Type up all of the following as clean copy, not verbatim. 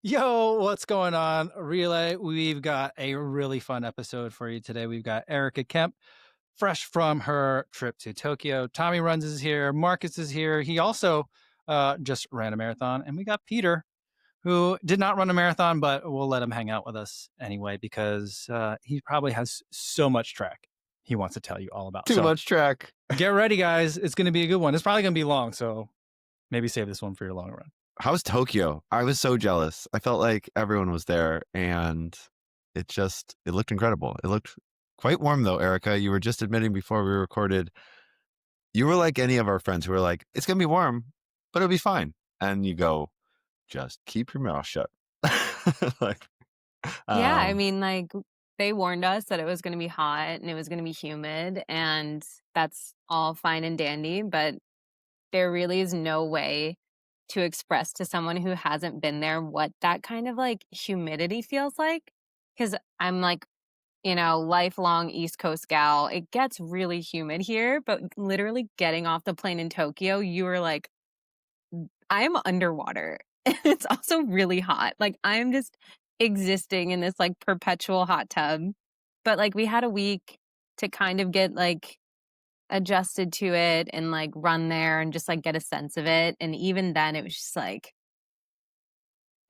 Yo, what's going on, Relay? We've got a really fun episode for you today. We've got Erika Kemp, fresh from her trip to Tokyo. Tommie Runs is here. Marcus is here. He also just ran a marathon. And we got Peter, who did not run a marathon, but we'll let him hang out with us anyway because he probably has so much track he wants to tell you all about. Too much track. Get ready, guys. It's going to be a good one. It's probably going to be long, so maybe save this one for your long run. How's Tokyo? I was so jealous. I felt like everyone was there and it looked incredible. It looked quite warm though, Erika. You were just admitting before we recorded, you were like any of our friends who were like, it's going to be warm, but it'll be fine. And you go, just keep your mouth shut. Yeah, I mean, like, they warned us that it was going to be hot and it was going to be humid, and that's all fine and dandy, but there really is no way to express to someone who hasn't been there what that kind of like humidity feels like. Because I'm like, lifelong East Coast gal. It gets really humid here, but literally getting off the plane in Tokyo, you were like, I'm underwater. It's also really hot. Like, I'm just existing in this like perpetual hot tub. But like, we had a week to kind of get like adjusted to it and like run there and just like get a sense of it. And even then, it was just like,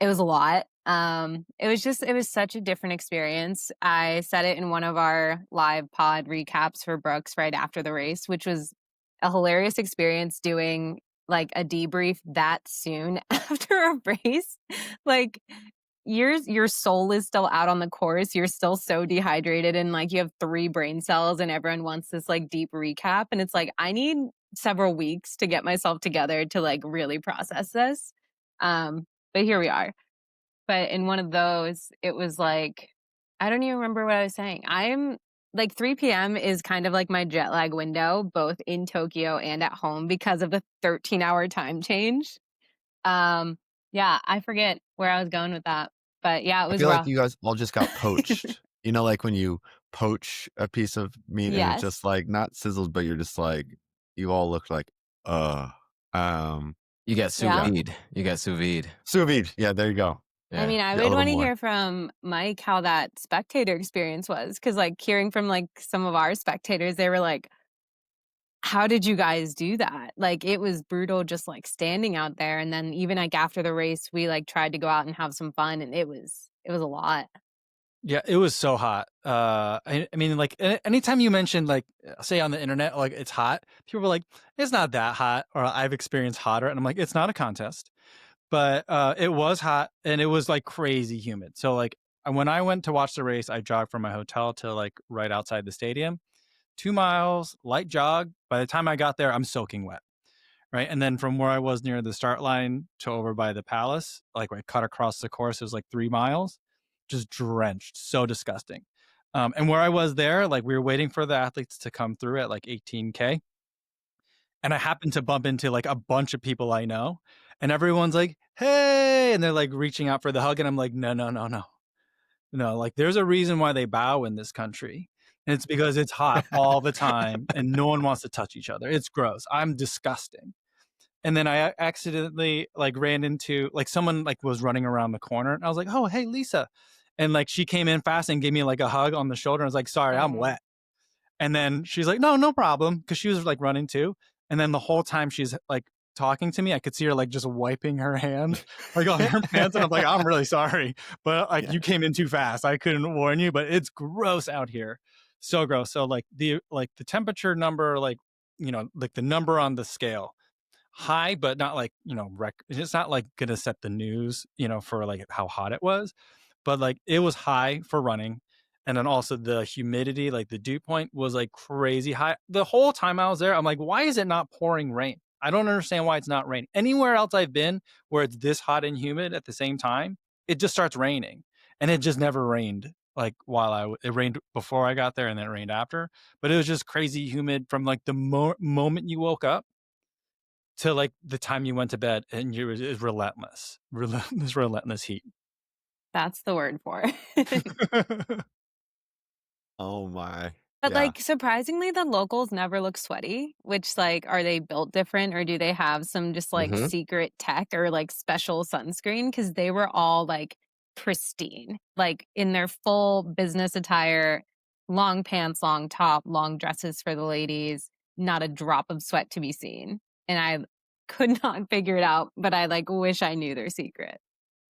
it was a lot. It was such a different experience. I said it in one of our live pod recaps for Brooks right after the race, which was a hilarious experience doing like a debrief that soon after a race. Like, your soul is still out on the course. You're still so dehydrated and like you have 3 brain cells and everyone wants this like deep recap. And it's like, I need several weeks to get myself together to like really process this. But here we are. But in one of those, it was like, I don't even remember what I was saying. I'm like 3 p.m. is kind of like my jet lag window, both in Tokyo and at home because of the 13-hour time change. Yeah, I forget where I was going with that. But yeah, it I was feel rough. like you guys all just got poached. Like when you poach a piece of meat and it's Yes. just like not sizzled, but you're just like, you all look like, You get sous Yeah. vide. You get sous vide. sous vide. Yeah, there you go. Yeah. I mean, I Yeah, a would little want to more. hear from Mike how that spectator experience was. Cause like hearing from like some of our spectators, they were like, how did you guys do that? Like, it was brutal just like standing out there. And then even like after the race, we like tried to go out and have some fun, and it was a lot. Yeah, it was so hot. I mean, like anytime you mention like, say on the internet, like it's hot, people are like, it's not that hot, or I've experienced hotter, and I'm like, it's not a contest, but it was hot and it was like crazy humid. So like when I went to watch the race, I jogged from my hotel to like right outside the stadium, 2 miles, light jog. By the time I got there, I'm soaking wet. Right. And then from where I was near the start line to over by the palace, like I cut across the course, it was like 3 miles, just drenched. So disgusting. And where I was there, like we were waiting for the athletes to come through at like 18K. And I happened to bump into like a bunch of people I know. And everyone's like, hey. And they're like reaching out for the hug. And I'm like, no, no, no, no. No, like there's a reason why they bow in this country. And it's because it's hot all the time and no one wants to touch each other. It's gross. I'm disgusting. And then I accidentally like ran into like someone like was running around the corner, and I was like, oh, hey, Lisa. And like she came in fast and gave me like a hug on the shoulder. I was like, sorry, I'm wet. And then she's like, no, no problem. Cause she was like running too. And then the whole time she's like talking to me, I could see her like just wiping her hand like on her pants. And I'm like, I'm really sorry, but like you came in too fast. I couldn't warn you, but it's gross out here. So gross. So like the temperature number, like, like the number on the scale, high, but not like, it's not like gonna set the news, for like how hot it was, but like it was high for running. And then also the humidity, like the dew point was like crazy high. The whole time I was there, I'm like, why is it not pouring rain? I don't understand why it's not raining. Anywhere else I've been where it's this hot and humid at the same time, it just starts raining. And it just never rained. Like it rained before I got there and then it rained after. But it was just crazy humid from like the moment you woke up to like the time you went to bed, and it was relentless, relentless heat. That's the word for it. Oh my. But, Yeah. like, surprisingly, the locals never look sweaty, which, like, are they built different or do they have some just, like, secret tech or, like, special sunscreen? Because they were all, like, pristine, like, in their full business attire, long pants, long top, long dresses for the ladies, not a drop of sweat to be seen. And I could not figure it out, but I, like, wish I knew their secret.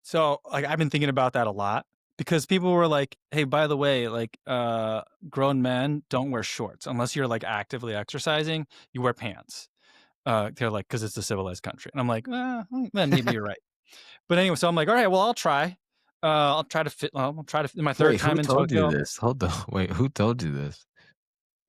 So, like, I've been thinking about that a lot because people were like, "Hey, by the way, like, grown men don't wear shorts unless you're like actively exercising. You wear pants." They're like, "Because it's a civilized country," and I'm like, maybe you're right." But anyway, so I'm like, "All right, well, I'll try. I'll try to fit. I'll try to. My third Wait, who time in told you Tokyo. this? Hold on. Wait, who told you this?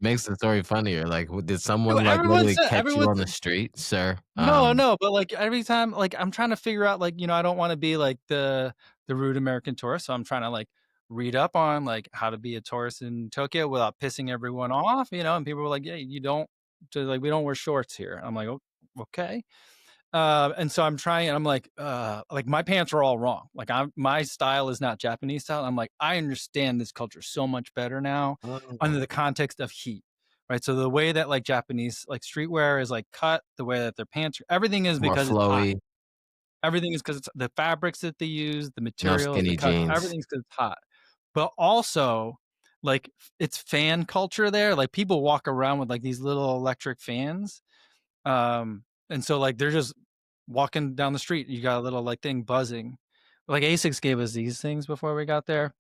Makes the story funnier. Like, did Dude, someone like everyone literally said, catch you everyone on the street, sir? no, but like every time, like I'm trying to figure out, like I don't want to be like the rude American tourist, so I'm trying to like read up on like how to be a tourist in Tokyo without pissing everyone off, and people were like, "Yeah, you don't, we don't wear shorts here." I'm like, Okay." And so I'm trying, and I'm like my pants are all wrong. Like my style is not Japanese style. I'm like, I understand this culture so much better now under the context of heat. Right. So the way that like Japanese like streetwear is like cut, the way that their pants are, everything is More because it's hot. flowy, Everything is because it's the fabrics that they use, the no materials, the skinny cuts, jeans. everything's because it's hot. But also, like it's fan culture there. Like people walk around with like these little electric fans, and so like they're just walking down the street. You got a little like thing buzzing. Like Asics gave us these things before we got there,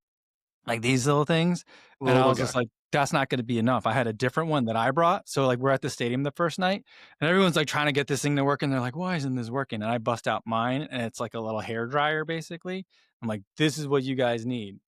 like these little things. And I Little was guy. just like, that's not going to be enough. I had a different one that I brought. So like we're at the stadium the first night and everyone's like trying to get this thing to work. And they're like, why isn't this working? And I bust out mine and it's like a little hair dryer basically. I'm like, this is what you guys need.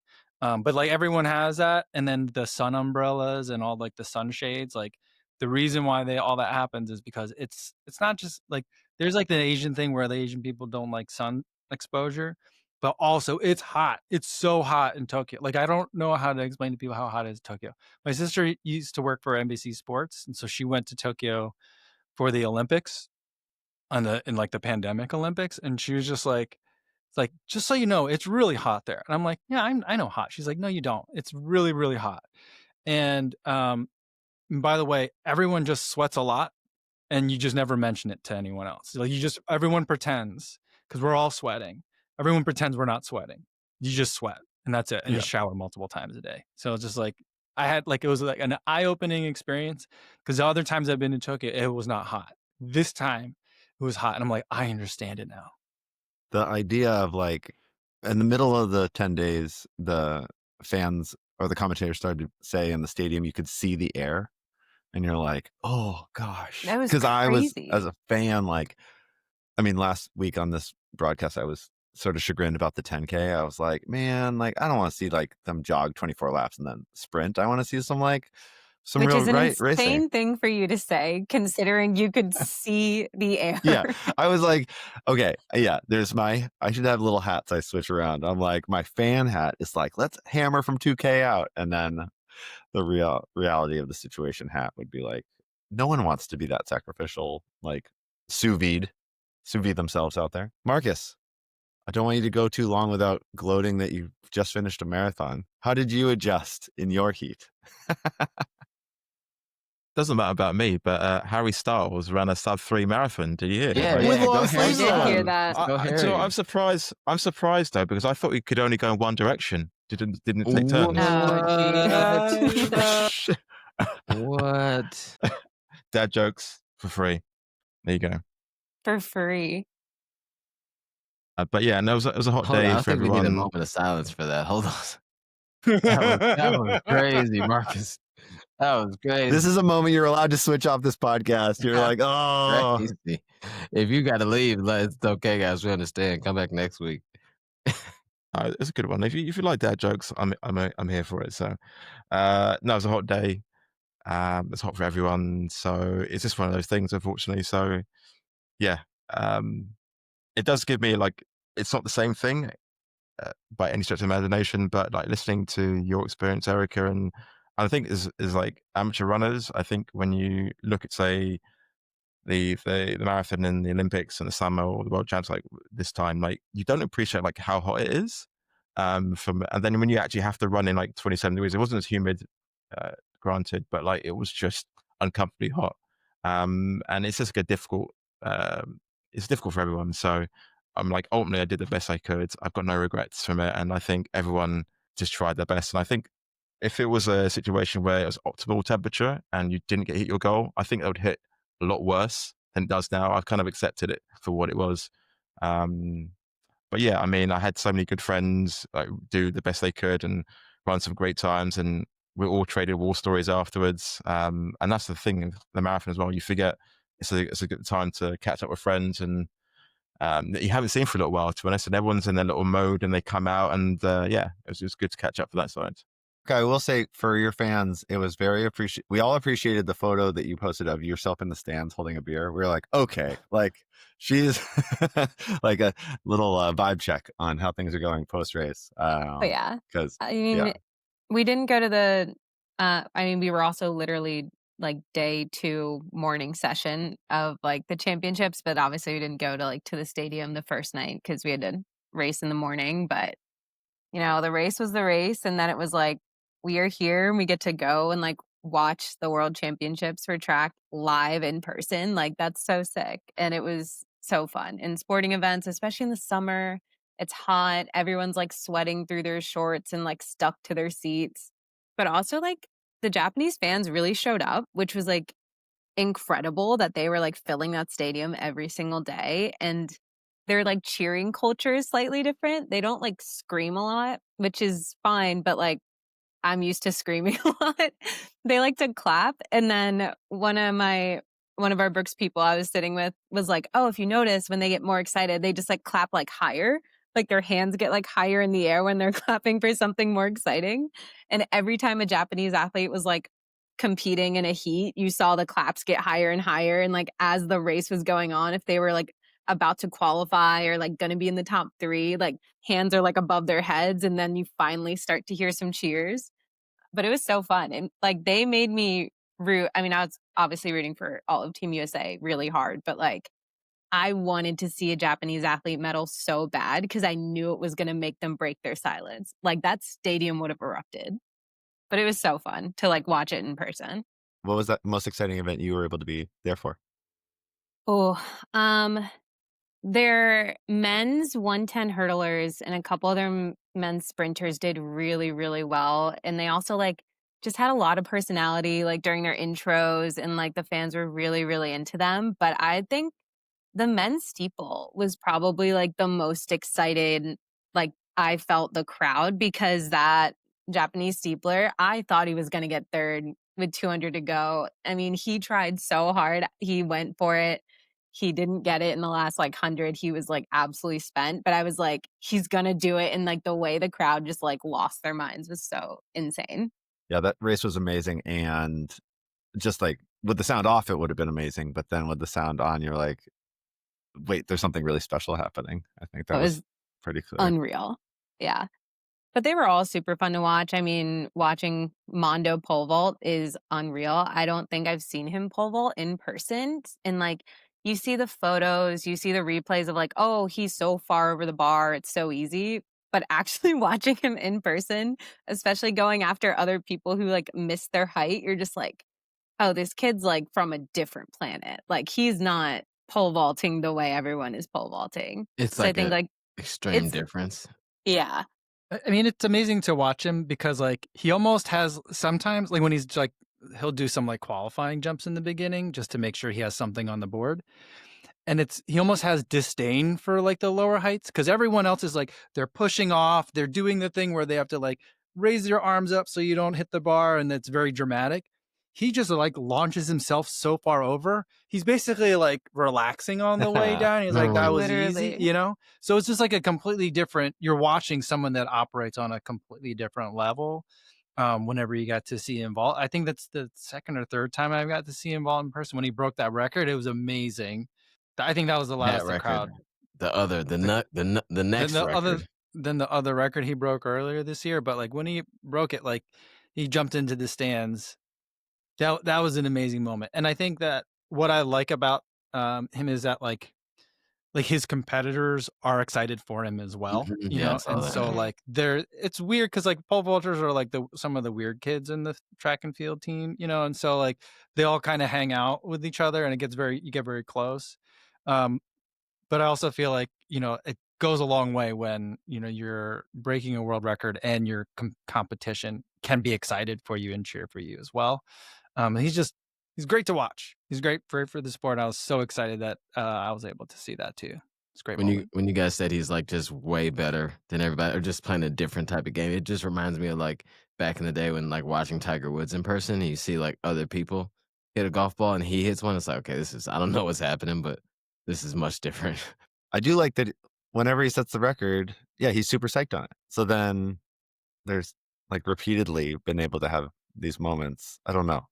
But like everyone has that. And then the sun umbrellas and all like the sunshades, like the reason why all that happens is because it's not just like, there's like the Asian thing where the Asian people don't like sun exposure, but also it's hot. It's so hot in Tokyo. Like I don't know how to explain to people how hot it is in Tokyo. My sister used to work for NBC Sports, and so she went to Tokyo for the Olympics in like the pandemic Olympics, and she was just like, "It's like just so you know, it's really hot there." And I'm like, "Yeah, I know hot." She's like, "No, you don't. It's really really hot." And by the way, everyone just sweats a lot and you just never mention it to anyone else. Like everyone pretends because we're all sweating. Everyone pretends we're not sweating. You just sweat and that's it. And you Yeah. shower multiple times a day. So it's just like I had like it was like an eye-opening experience because the other times I've been to Tokyo, it was not hot. This time it was hot, and I'm like, I understand it now. The idea of like in the middle of the 10 days, the fans or the commentators started to say in the stadium, you could see the air. And you're like, oh gosh. That was Because I was, crazy. as a fan, like, I mean, last week on this broadcast, I was sort of chagrined about the 10K. I was like, man, like, I don't want to see like them jog 24 laps and then sprint. I want to see some Which real is an racing. insane thing for you to say, considering you could see the air. Yeah. I was like, okay, yeah, I should have little hats I switch around. I'm like, my fan hat is like, let's hammer from 2K out. And then the reality of the situation hat would be like, no one wants to be that sacrificial, like sous vide themselves out there. Marcus, I don't want you to go too long without gloating that you just finished a marathon. How did you adjust in your heat? Doesn't matter about me, but Harry Styles ran a sub-3 marathon. Did you hear? Yeah, With yeah. long Go sleeves Harry. I did hear on. that. Go Harry. So I'm surprised. I'm surprised though because I thought we could only go in one direction. Didn't take turns. Oh, What? What? Dad jokes for free. There you go. for free. But yeah, and it was a hot Hold on, day I for think we need a everyone. moment of silence for that. Hold on. That was crazy, Marcus. That was crazy. This is a moment you're allowed to switch off this podcast. You're like, oh, crazy. If you got to leave, it's okay, guys. We understand. Come back next week. It's a good one. If you like dad jokes, I'm here for it. So no, it was a hot day. It's hot for everyone. So it's just one of those things, unfortunately. So yeah, it does give me like it's not the same thing by any stretch of imagination, but like listening to your experience, Erika, and I think is like amateur runners. I think when you look at say the marathon in the Olympics and the summer or the World Champs like this time, like you don't appreciate like how hot it is. And then when you actually have to run in like 27 degrees, it wasn't as humid granted, but like it was just uncomfortably hot. And it's just it's difficult for everyone. So I'm like, ultimately, I did the best I could. I've got no regrets from it. And I think everyone just tried their best. And I think if it was a situation where it was optimal temperature and you didn't hit your goal, I think that would hit a lot worse than it does now. I've kind of accepted it for what it was. But yeah, I mean, I had so many good friends like do the best they could and run some great times, and we all traded war stories afterwards. And that's the thing of the marathon as well. You forget it's a good time to catch up with friends and that you haven't seen for a little while, to be honest. And everyone's in their little mode, and they come out, and yeah, it was good to catch up for that side. Okay, I will say for your fans, it was very we all appreciated the photo that you posted of yourself in the stands holding a beer. We were like, okay, like she's like a little vibe check on how things are going post race. But yeah, because I mean, we didn't go to the. I mean, we were also literally like day 2 morning session of like the championships, but obviously we didn't go to the stadium the first night because we had to race in the morning. But the race was the race, and then it was like we are here and we get to go and like watch the world championships for track live in person. Like that's so sick, and it was so fun. And sporting events, especially in the summer, it's hot. Everyone's like sweating through their shorts and like stuck to their seats. But also like the Japanese fans really showed up, which was like incredible that they were like filling that stadium every single day. And their like cheering culture is slightly different. They don't like scream a lot, which is fine, but like I'm used to screaming a lot. They like to clap. And then one of our Brooks people I was sitting with was like, oh, if you notice when they get more excited, they just like clap like higher. Like their hands get like higher in the air when they're clapping for something more exciting. And every time a Japanese athlete was like competing in a heat, you saw the claps get higher and higher. And like as the race was going on, if they were like about to qualify or like going to be in the top 3, like hands are like above their heads. And then you finally start to hear some cheers. But it was so fun. And like they made me root. I mean, I was obviously rooting for all of Team USA really hard, but like I wanted to see a Japanese athlete medal so bad because I knew it was going to make them break their silence. Like that stadium would have erupted. But it was so fun to like watch it in person. what was that most exciting event you were able to be there for? Oh, their men's 110 hurdlers and a couple other men's sprinters did really, really well. And they also like just had a lot of personality like during their intros, and like the fans were really, really into them. But I think the men's steeple was probably like the most excited. Like I felt the crowd because that Japanese steepler, I thought he was going to get third with 200 to go. I mean, he tried so hard. He went for it. He didn't get it in the last like 100. He was like absolutely spent, but I was like, he's going to do it. And like the way the crowd just like lost their minds was so insane. Yeah, that race was amazing. And just like with the sound off, it would have been amazing. But then with the sound on, you're like, wait, there's something really special happening. I think that was pretty clear. Unreal. Yeah. But they were all super fun to watch. I mean, watching Mondo pole vault is unreal. I don't think I've seen him pole vault in person. And like, you see the photos, you see the replays of like, oh, he's so far over the bar. It's so easy. But actually watching him in person, especially going after other people who like miss their height, you're just like, oh, this kid's like from a different planet. Like he's not pole vaulting the way everyone is pole vaulting. It's So like I think a like, extreme it's- difference. yeah. I mean, it's amazing to watch him because like he almost has sometimes like when he's like he'll do some like qualifying jumps in the beginning just to make sure he has something on the board. And he almost has disdain for like the lower heights because everyone else is like they're pushing off, they're doing the thing where they have to like raise their arms up so you don't hit the bar, and it's very dramatic. He just like launches himself so far over. He's basically like relaxing on the way down. He's like, that was Literally. easy, you know? So it's just like a completely different, you're watching someone that operates on a completely different level. Whenever you got to see him vault, I think that's the second or third time I got to see him vault in person. When he broke that record, it was amazing. I think that was the loudest the crowd. The next record. Than the other record he broke earlier this year. But like when he broke it, like he jumped into the stands. That was an amazing moment. And I think that what I like about him is that like like his competitors are excited for him as well, Mhm, you yeah, I know, saw and that. so Mhm. like it's weird because like pole vaulters are like some of the weird kids in the track and field team, you know, and so like they all kind of hang out with each other and you get very close. Um, but I also feel like, you know, it goes a long way when, you know, you're breaking a world record and your competition can be excited for you and cheer for you as well. He's great to watch. He's great for the sport. I was so excited that I was able to see that too. It's a great moment. When you guys said he's like just way better than everybody, or just playing a different type of game, it just reminds me of like back in the day when like watching Tiger Woods in person, and you see like other people hit a golf ball and he hits one. It's like, okay, this is, I don't know what's happening, but this is much different. I do like that whenever he sets the record, yeah, he's super psyched on it. So then there's like repeatedly been able to have these moments. I don't know.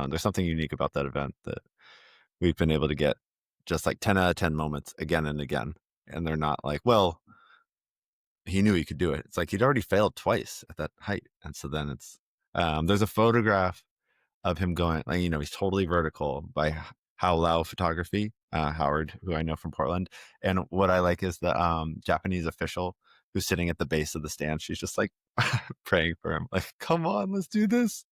There's something unique about that event that we've been able to get just like 10 out of 10 moments again and again. And they're not like, well, he knew he could do it. It's like he'd already failed twice at that height. And so then there's a photograph of him going, like, you know, he's totally vertical by How Lao Photography, Howard, who I know from Portland. And what I like is the Japanese official who's sitting at the base of the stand. She's just like praying for him, like, come on, let's do this.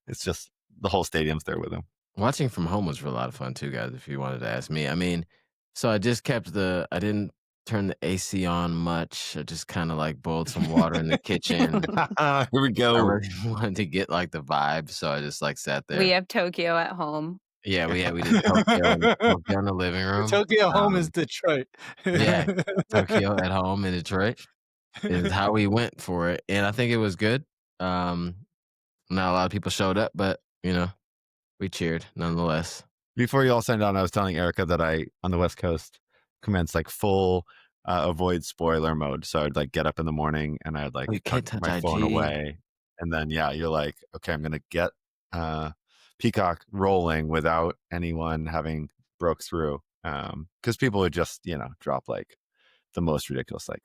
It's just the whole stadium's there with him. Watching from home was a lot of fun too, guys, if you wanted to ask me. I mean, so I didn't turn the AC on much. I just kind of like boiled some water in the kitchen. Here we I go. really wanted to get like the vibe, so I just like sat We there. have Tokyo at home. Yeah, we did Tokyo in the living Your room. Tokyo home is Detroit. Yeah, Tokyo at home in Detroit is how we went for it, and I think it was good. Not a lot of people showed up, but you know, we cheered nonetheless. Before you all signed on, I was telling Erika that I, on the West Coast, commenced like full avoid spoiler mode. So I'd like get up in the morning and I'd like Oh, you tuck can't touch my phone IG. away. And then, yeah, you're like, okay, I'm going to get Peacock rolling without anyone having broke through. Because people would just, you know, drop like the most ridiculous, like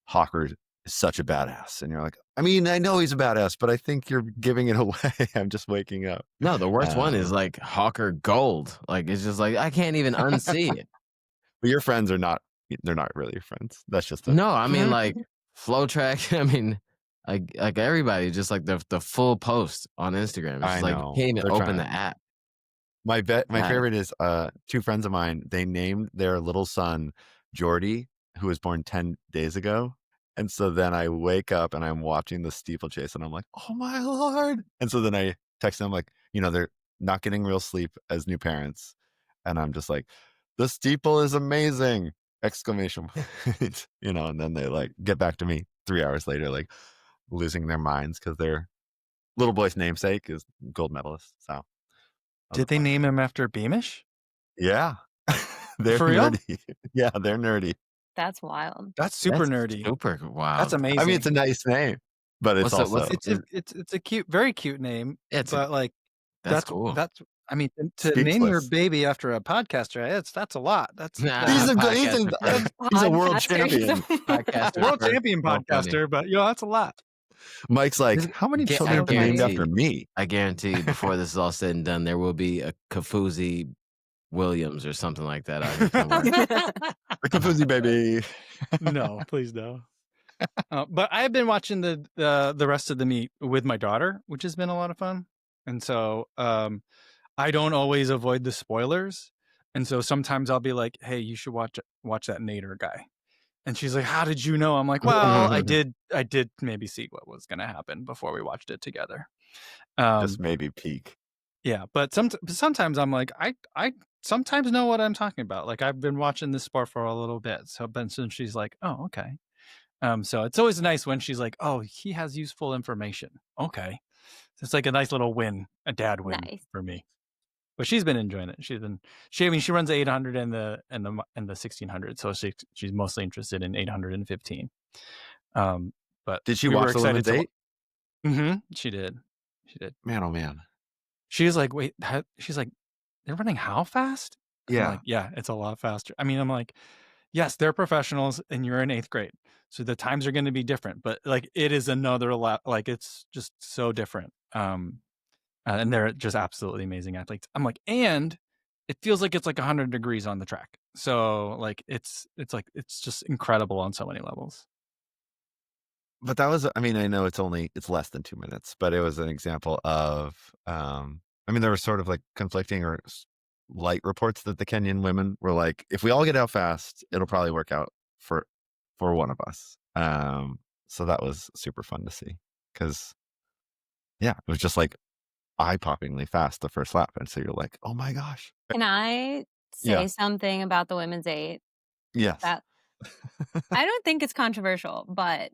Hawker is such a badass. And you're like, I mean, I know he's a badass, but I think you're giving it away. I'm just waking up. No, the worst one is like Hawker Gold. Like it's just like I can't even unsee it. But your friends are not, they're not really your friends. That's just No, I mean like Flow Track. I mean, like everybody, just like the full post on Instagram. It's I just like you know. can't even They're open trying. the app. My Yeah. favorite is two friends of mine. They named their little son Jordy, who was born 10 days ago. And so then I wake up and I'm watching the steeplechase and I'm like, oh my Lord. And so then I text them like, you know, they're not getting real sleep as new parents. And I'm just like, the steeple is amazing! Exclamation point. You know, and then they like get back to me 3 hours later, like losing their minds because their little boy's namesake is gold medalist. So Did they name him after Beamish? yeah. They're For real? nerdy. Yeah, they're nerdy. That's wild. That's super That's nerdy. super wild. That's amazing. I mean, it's a nice name, but it's What's the- also it's a cute, very cute name. It's but like that's cool. That's I mean, to name your Speechless. baby after a podcaster, that's a lot. That's Nah, he's a podcaster he's a world Podcasters. champion. podcaster world first. champion Well, funny. podcaster, but you know that's a lot. Mike's like, This- how many get- children I have been named guarantee- after me? I guarantee you, before this is all said and done, there will be a Kofuzi Williams or something like that out here somewhere. The Kofuzi baby. No, please no. But I've been watching the rest of the meet with my daughter, which has been a lot of fun. And so I don't always avoid the spoilers. And so sometimes I'll be like, hey, you should watch that Nader guy. And she's like, how did you know? I'm like, well, I did maybe see what was going to happen before we watched it together. Just maybe peak. Yeah, but sometimes I'm like, I sometimes know what I'm talking about. Like I've been watching this sport for a little bit. So since she's like, oh, okay. So it's always nice when she's like, oh, he has useful information. Okay. So it's like a nice little win, a dad win Nice. for me. But she's been enjoying it. She runs the 800 and the 1600. So she's mostly interested in 815. But Did she we were watch the excited women's 8? Mm-hmm. She did. Man, oh man. She was like, wait, she's like, they're running how fast? And I'm Yeah. like, yeah, it's a lot faster. I mean, I'm like, yes, they're professionals and you're in 8th grade. So the times are going to be different, but like it is another like it's just so different. And they're just absolutely amazing athletes. I'm like, and it feels like it's like 100 degrees on the track. So like it's just incredible on so many levels. But that was, I mean, I know it's less than 2 minutes, but it was an example of, I mean, there were sort of like conflicting or light reports that the Kenyan women were like, if we all get out fast, it'll probably work out for one of us. So that was super fun to see because, yeah, it was just like eye-poppingly fast the first lap. And so you're like, oh my gosh. Can I Yeah. say something about the women's 8? Yes. That I don't think it's controversial, but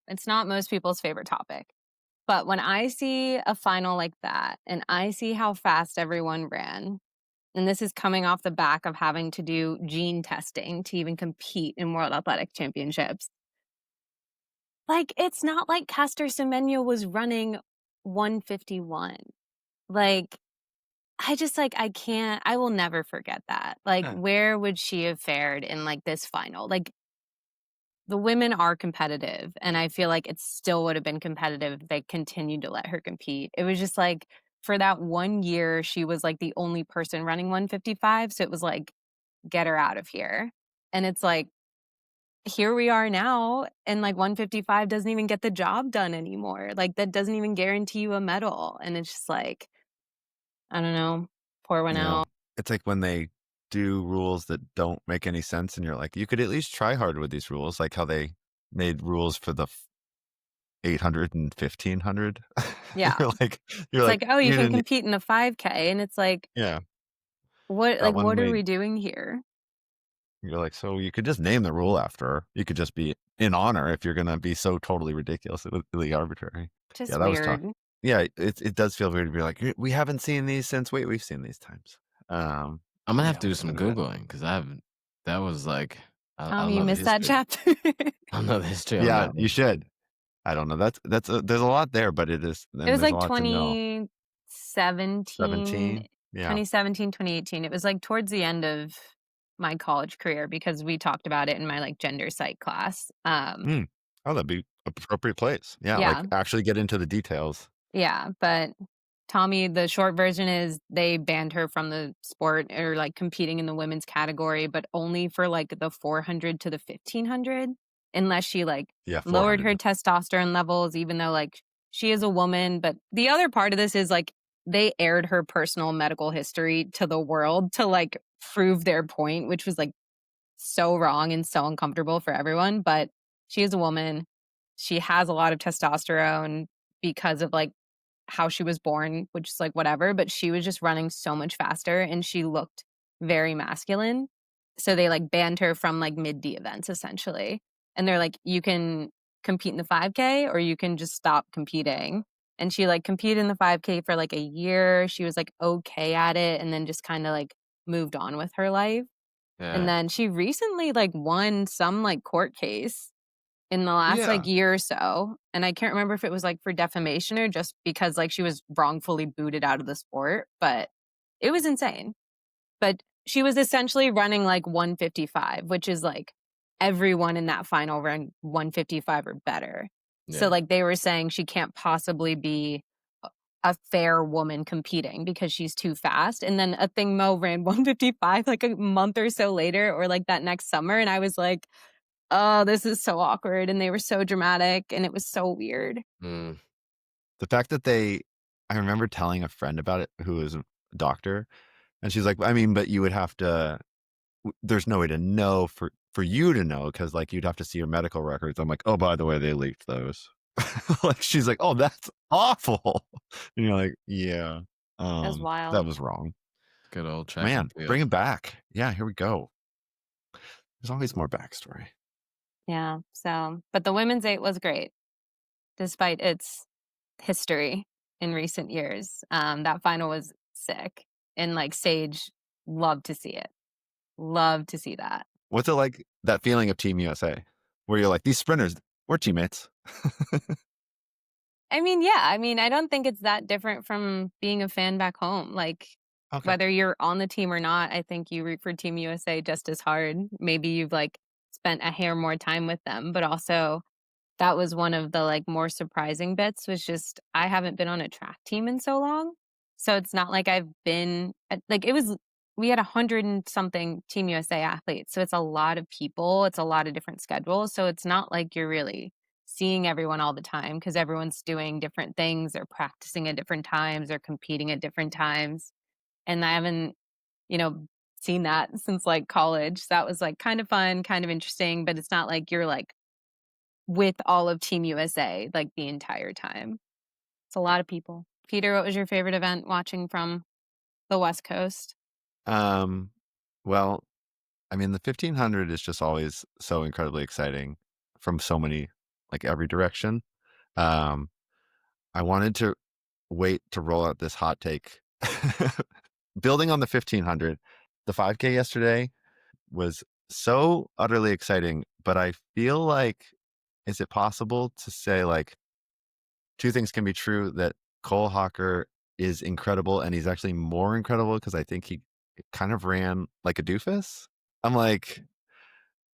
it's not most people's favorite topic. But when I see a final like that and I see how fast everyone ran, and this is coming off the back of having to do gene testing to even compete in World Athletic Championships. Like, it's not like Caster Semenya was running 151. Like, I will never forget that. Like, where would she have fared in like this final? Like, the women are competitive, and I feel like it still would have been competitive if they continued to let her compete. It was just like for that 1 year, she was like the only person running 155. So it was like, get her out of here. And it's like, here we are now, and like 155 doesn't even get the job done anymore. Like, that doesn't even guarantee you a medal. And it's just like, I don't know, pour one Yeah. out. It's like when they do rules that don't make any sense and you're like, you could at least try hard with these rules, like how they made rules for the 800 and 1500. Yeah. You're like, It's like, oh, you can didn't, compete in the 5K. And it's like, yeah, what that one what are made, we doing here? you're like, so you could just name the rule after her. You could just be in honor if you're going to be so totally ridiculously arbitrary. Just Yeah, that was tough. weird. Yeah, it does feel weird to be like, we haven't seen these since, wait, we've seen these times. I'm gonna have Yeah, to do some but- Googling because I haven't. That was like, I Tommy, you love the missed that history. chapter. I know the history on Yeah, that you one. should. I don't know. There's a lot there, but it is, then It was there's a like lot to know. 2017, Yeah. 2017, 2018. It was like towards the end of my college career because we talked about it in my like gender psych class. Oh, that'd be appropriate place. Yeah, Yeah. like actually get into the details. Yeah, but Tommie, the short version is they banned her from the sport or like competing in the women's category, but only for like the 400 to the 1500, unless she like Yeah, lowered her 400. testosterone levels, even though like she is a woman. But the other part of this is like they aired her personal medical history to the world to like prove their point, which was like so wrong and so uncomfortable for everyone. But she is a woman. She has a lot of testosterone because of like how she was born, which is like whatever, but she was just running so much faster and she looked very masculine. So they like banned her from like mid-D events essentially. And they're like, you can compete in the 5K or you can just stop competing. And she like competed in the 5K for like a year. She was like okay at it and then just kind of like moved on with her life. And Yeah. then she recently like won some like court case in the last like year or so. And I can't remember if it was like for defamation or just because like she was wrongfully booted out of the sport, but it was insane. But she was essentially running like 155, which is like everyone in that final ran 155 or better. So Yeah. like they were saying she can't possibly be a fair woman competing because she's too fast. And then a thing Mo ran 155 like a month or so later or like that next summer. And I was like, oh, this is so awkward. And they were so dramatic and it was so weird. Mm. The fact that I remember telling a friend about it who is a doctor, and she's like, I mean, but you would have to, there's no way to know for you to know because like you'd have to see your medical records. I'm like, oh, by the way, they leaked those. Like she's like, oh, that's awful. And you're like, yeah, That's wild. that was wrong. Good old track Man, and field. bring him back. Yeah, here we go. There's always more backstory. Yeah. So, but the women's 8 was great despite its history in recent years. That final was sick. And like Sage, loved to see it. Love to see that. What's it like, that feeling of Team USA, where you're like, these sprinters, we're teammates? I mean, yeah. I mean, I don't think it's that different from being a fan back home. Like, Okay. whether you're on the team or not, I think you root for Team USA just as hard. Maybe you've like spent a hair more time with them, but also that was one of the like more surprising bits was just I haven't been on a track team in so long. So it's not like I've been like it was we had 100 and something Team USA athletes. So it's a lot of people. It's a lot of different schedules. So it's not like you're really seeing everyone all the time because everyone's doing different things. They're practicing at different times. They're competing at different times. And I haven't, seen that since like college. So that was like kind of fun, kind of interesting, but it's not like you're like with all of Team USA like the entire time. It's a lot of people. Peter, what was your favorite event watching from the West Coast? Well, I mean, the 1500 is just always so incredibly exciting from so many, like every direction. I wanted to wait to roll out this hot take. Building on the 1500, the 5K yesterday was so utterly exciting, but I feel like, is it possible to say like two things can be true, that Cole Hawker is incredible and he's actually more incredible because I think he kind of ran like a doofus? I'm like,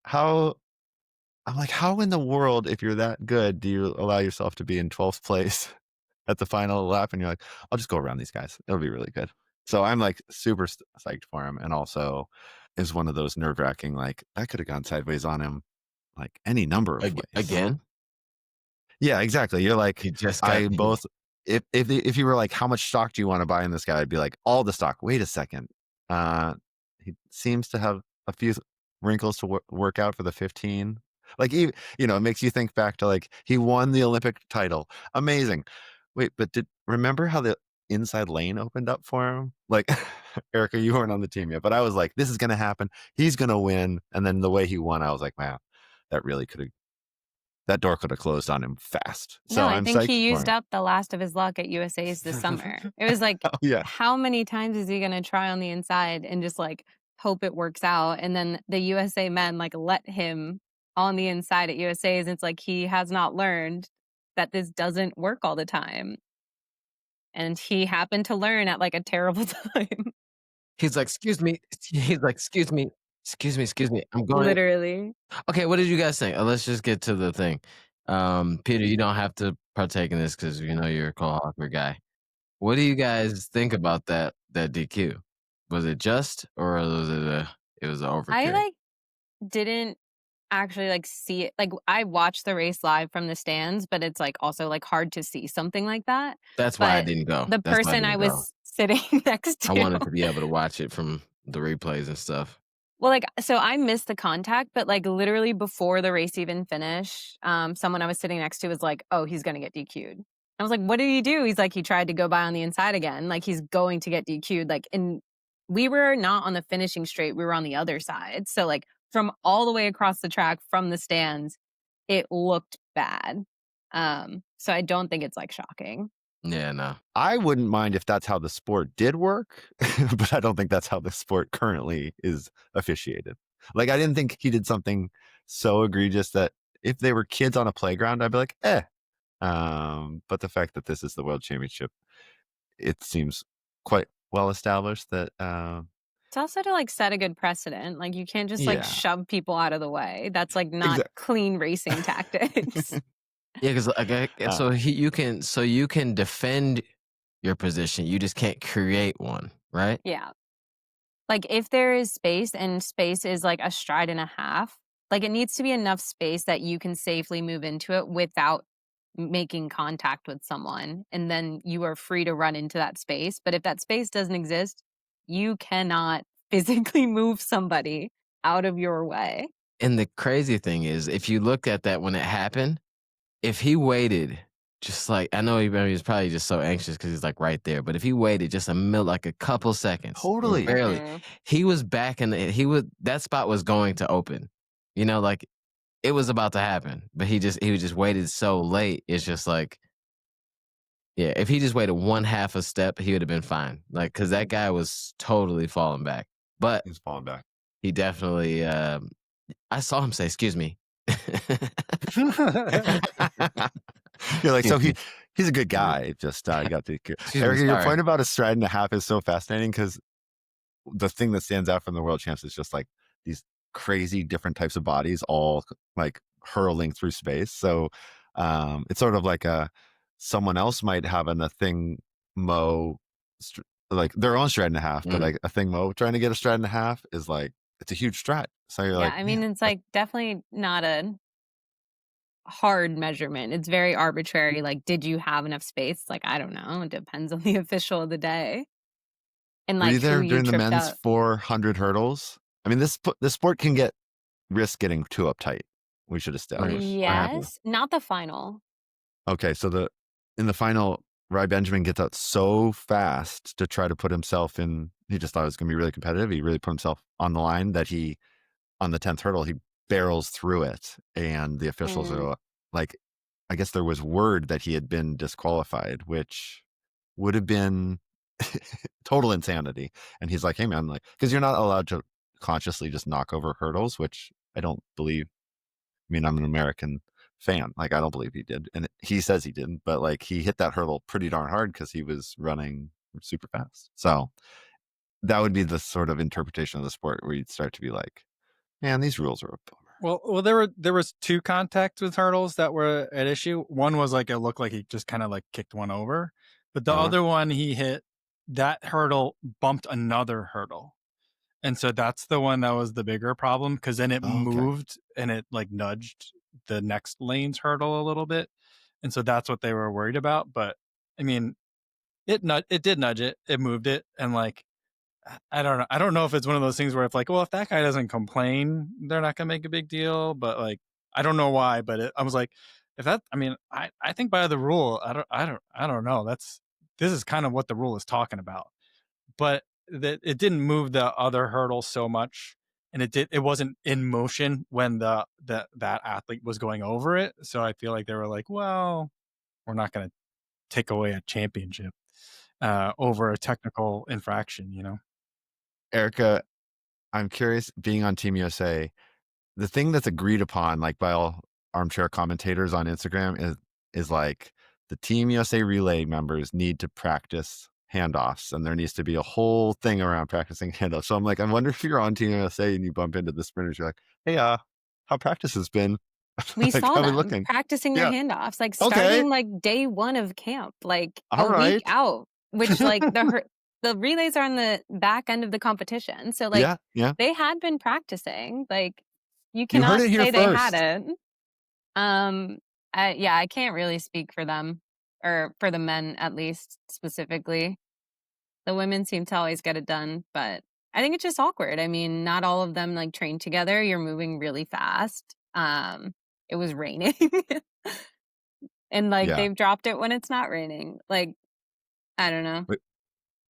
how in the world, if you're that good, do you allow yourself to be in 12th place at the final lap? And you're like, I'll just go around these guys. It'll be really good. So I'm like super psyched for him. And also is one of those nerve wracking, like that could have gone sideways on him like any number of ways. Again? Yeah, exactly. You're like, He just got if you were like, how much stock do you want to buy in this guy? I'd be like, all the stock. Wait a second. He seems to have a few wrinkles to work out for the 15. Like, it makes you think back to like, he won the Olympic title. Amazing. Wait, but remember how the inside lane opened up for him? Like, Erika, you weren't on the team yet, but I was like, this is going to happen. He's going to win. And then the way he won, I was like, wow, that door could have closed on him fast. So I I'm think psyched he for used him. up the last of his luck at USA's this summer. It was like, Oh, yeah. how many times is he going to try on the inside and just like hope it works out? And then the USA men like let him on the inside at USA's. And it's like he has not learned that this doesn't work all the time. And he happened to learn at like a terrible time. He's like, excuse me. He's like, excuse me. I'm going. Literally. Okay, what did you guys think? Let's just get to the thing. Peter, you don't have to partake in this because you're a Cole Hawker guy. What do you guys think about that DQ? Was it just, or was it was an overkill? I like didn't actually like see it. Like I watched the race live from the stands, but it's like also like hard to see something like that. That's why I But didn't go. the That's why person I didn't go. was sitting next to, I wanted to be able to watch it from the replays and stuff. well, like, so I missed the contact, but like literally before the race even finished, someone I was sitting next to was like, oh, he's going to get DQ'd. I was like, what did he do? He's like, he tried to go by on the inside again. Like he's going to get DQ'd. Like, and we were not on the finishing straight. We were on the other side. So like from all the way across the track from the stands, it looked bad. So I don't think it's like shocking. Yeah, no. I wouldn't mind if that's how the sport did work, but I don't think that's how the sport currently is officiated. Like, I didn't think he did something so egregious that if they were kids on a playground, I'd be like, eh. But the fact that this is the World Championship, it seems quite well established that It's also to like set a good precedent. Like you can't just like shove people out of the way. That's like not clean racing tactics. Yeah, because you can defend your position. You just can't create one, right? Yeah. Like if there is space and space is like a stride and a half, like it needs to be enough space that you can safely move into it without making contact with someone. And then you are free to run into that space. But if that space doesn't exist, you cannot physically move somebody out of your way. And the crazy thing is, if you look at that when it happened, if he waited, just like, I know he was probably just so anxious because he's like right there, but if he waited just like a couple seconds, totally, barely, he was back in that spot was going to open, like it was about to happen, but he just waited so late. It's just like, yeah, if he just waited one half a step, he would have been fine. Like, cause that guy was totally falling back, but he's falling back. He definitely, I saw him say, excuse me. You're like, so he's a good guy. Just got to Erika, your point about a stride and a half is so fascinating because the thing that stands out from the world champs is just like these crazy different types of bodies all like hurling through space. So it's sort of like someone else might have a thing like their own stride and a half, but Mm. like a thing Mo trying to get a stride and a half is like, it's a huge stride. So you're Yeah, like, I mean, man, it's like definitely not a hard measurement. It's very arbitrary. Like, did you have enough space? Like, I don't know. It depends on the official of the day and were you like who there you during the tripped men's up. 400 hurdles? I mean, this sport can get risk getting too uptight. We should establish. I have Yes, not the final. Okay, so in the final, Ry Benjamin gets out so fast to try to put himself in. He just thought it was going to be really competitive. He really put himself on the line that on the 10th hurdle, he barrels through it, and the officials Mm. are like, I guess there was word that he had been disqualified, which would have been total insanity. And he's like, hey man, like, because you're not allowed to consciously just knock over hurdles, which I don't believe. I mean, I'm an American fan. Like, I don't believe he did. And he says he didn't, but like he hit that hurdle pretty darn hard because he was running super fast. So that would be the sort of interpretation of the sport where you'd start to be like, man, these rules are a bummer. Well, there was 2 contacts with hurdles that were at issue. One was like, it looked like he just kind of like kicked one over, but the other one he hit, that hurdle bumped another hurdle. And so that's the one that was the bigger problem, because then it Oh, okay. moved and it like nudged the next lane's hurdle a little bit. And so that's what they were worried about. But I mean, it did nudge it, it moved it, and like I don't know. I don't know if it's one of those things where it's like, well, if that guy doesn't complain, they're not gonna make a big deal. But like, I don't know why. But I was like, if that, I mean, I think by the rule, I don't know. This is kind of what the rule is talking about. But that it didn't move the other hurdle so much, and it wasn't in motion when that athlete was going over it. So I feel like they were like, well, we're not gonna take away a championship over a technical infraction, you know. Erika, I'm curious, being on Team USA, the thing that's agreed upon, like by all armchair commentators on Instagram, is like the Team USA relay members need to practice handoffs, and there needs to be a whole thing around practicing handoffs. So I'm like, I wonder if you're on Team USA and you bump into the sprinters, you're like, hey, how practice has been? We Like, saw how we them looking? practicing their Yeah. handoffs, like Okay. starting like day 1 of camp, like a All week right. out, which like the relays are on the back end of the competition. So like Yeah. they had been practicing. Like you You heard cannot it here say they first. hadn't. I can't really speak for them, or for the men at least specifically. The women seem to always get it done, but I think it's just awkward. I mean, not all of them like train together. You're moving really fast. It was raining. And like Yeah. they've dropped it when it's not raining. Like, I don't know. Wait,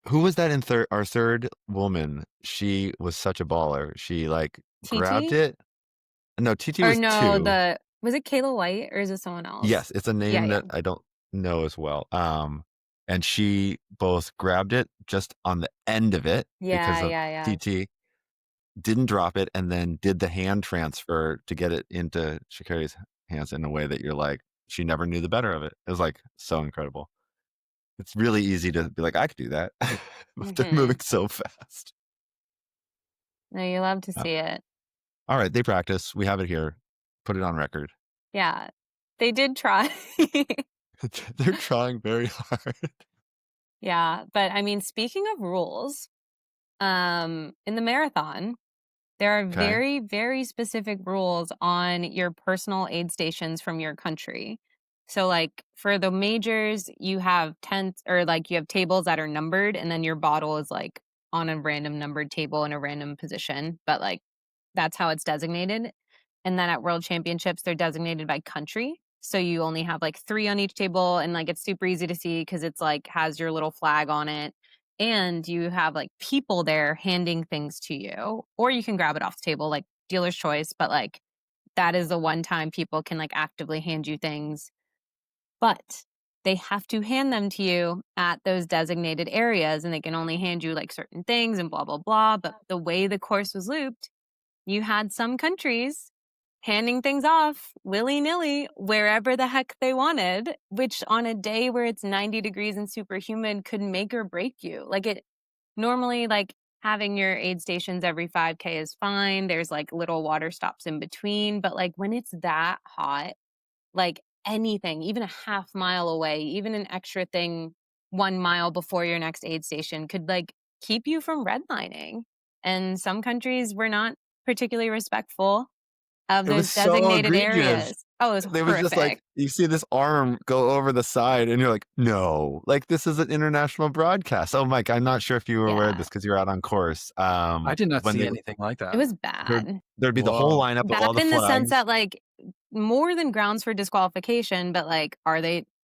who was that in our third woman? She was such a baller. She like grabbed TT? it. No, TT Or was no, 2. was it Kayla White or is it someone else? Yes, it's a Yeah, name yeah. that I don't know as well. And she both grabbed it just on the end of it because of Yeah. TT, didn't drop it, and then did the hand transfer to get it into Sha'Carri's hands in a way that you're like, she never knew the better of it. It was like so incredible. It's really easy to be like, I could do that, but they're Mhm. moving so fast. No, you love to Uh, see it. All right, they practice. We have it here. Put it on record. Yeah. They did try. They're trying very hard. Yeah, but I mean, speaking of rules, in the marathon, there are Okay. very, very specific rules on your personal aid stations from your country. So, like for the majors, you have tents, or like you have tables that are numbered, and then your bottle is like on a random numbered table in a random position, but like that's how it's designated. And then at World Championships, they're designated by country. So you only have like 3 on each table, and like it's super easy to see because it's like has your little flag on it. And you have like people there handing things to you, or you can grab it off the table, like dealer's choice. But like that is the one time people can like actively hand you things. But they have to hand them to you at those designated areas, and they can only hand you like certain things and blah, blah, blah. But the way the course was looped, you had some countries handing things off willy-nilly wherever the heck they wanted, which on a day where it's 90 degrees and super humid could make or break you. Like it normally, like having your aid stations every 5K is fine. There's like little water stops in between, but like when it's that hot, like anything, even a half mile away, even an extra thing 1 mile before your next aid station could like keep you from redlining. And some countries were not particularly respectful of It was those so designated egregious. areas. Oh, it was It was just like, horrific. you see this arm go over the side and you're like, no, like this is an international broadcast. Oh, Mike, I'm not sure if you were aware of Yeah. this because you're out on course. I did not when see they- anything like that. It was there'd, bad. there'd be the whole Whoa. lineup of Bad all the in the sense flags. that like more than grounds for disqualification, but like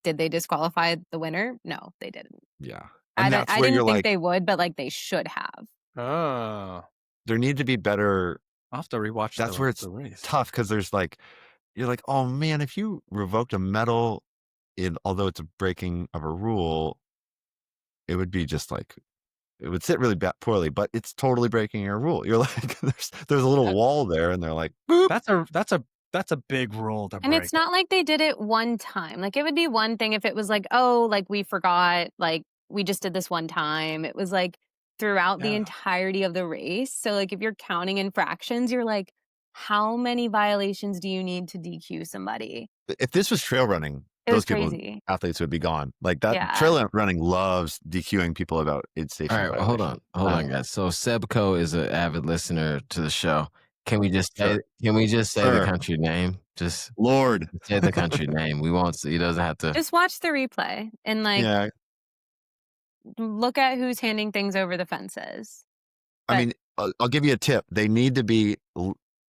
did they disqualify the winner? No, they didn't. Yeah. I And that's didn't where think you're like, they would, but like they should have. Oh, there need to be better. I'll have to rewatch. That's where it's the race. tough because there's like, you're like, oh man, if you revoked a medal although it's a breaking of a rule, it would be just like, it would sit really poorly, but it's totally breaking a rule. You're like, there's a little wall there, and they're like, boop. That's a big rule to break. And it's not like they did it one time. Like it would be one thing if it was like, oh, like we forgot, like we just did this one time. It was like throughout the Yeah. entirety of the race. So like if you're counting infractions, you're like, how many violations do you need to DQ somebody? If this was trail running, It those was people, crazy. athletes would be gone. Like that. Yeah. Trail running loves DQing people about aid station. All right, well, hold on, guys. So Sebco is an avid listener to the show. Can we just say? Sure. Can we just say Sure. the country name? Just Lord. say the country name. We won't. He doesn't have to. Just watch the replay and like Yeah. look at who's handing things over the fences. I mean, I'll give you a tip. They need to be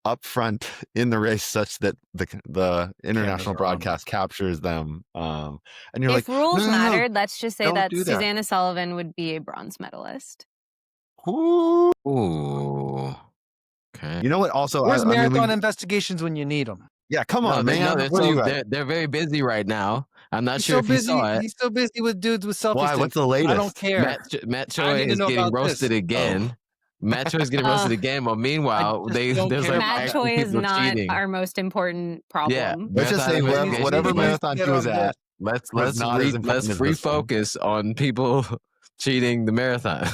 up front in the race such that the international are on. broadcast captures them. And you're If like, rules no, mattered, let's just say don't that do that. Susanna Sullivan would be a bronze medalist. Ooh. Ooh. Okay. You know what? Also, Where's I mean, marathon investigations when you need them? yeah, come on, they, man. they're, Where are you at? they're very busy right now. I'm not He's sure so if you busy. saw it. He's so busy with dudes with selfie Why? sticks. What's the latest? I don't care. Matt I Choi need to is know getting about roasted this. again. Matt Choi is getting roasted again. But meanwhile, I just don't there's care like about Matt that. Choi is people not cheating. our most important problem. Yeah, Let's just say marathon investigation whatever is marathon he was at. Let's was not as important as this one. refocus on people cheating the marathon.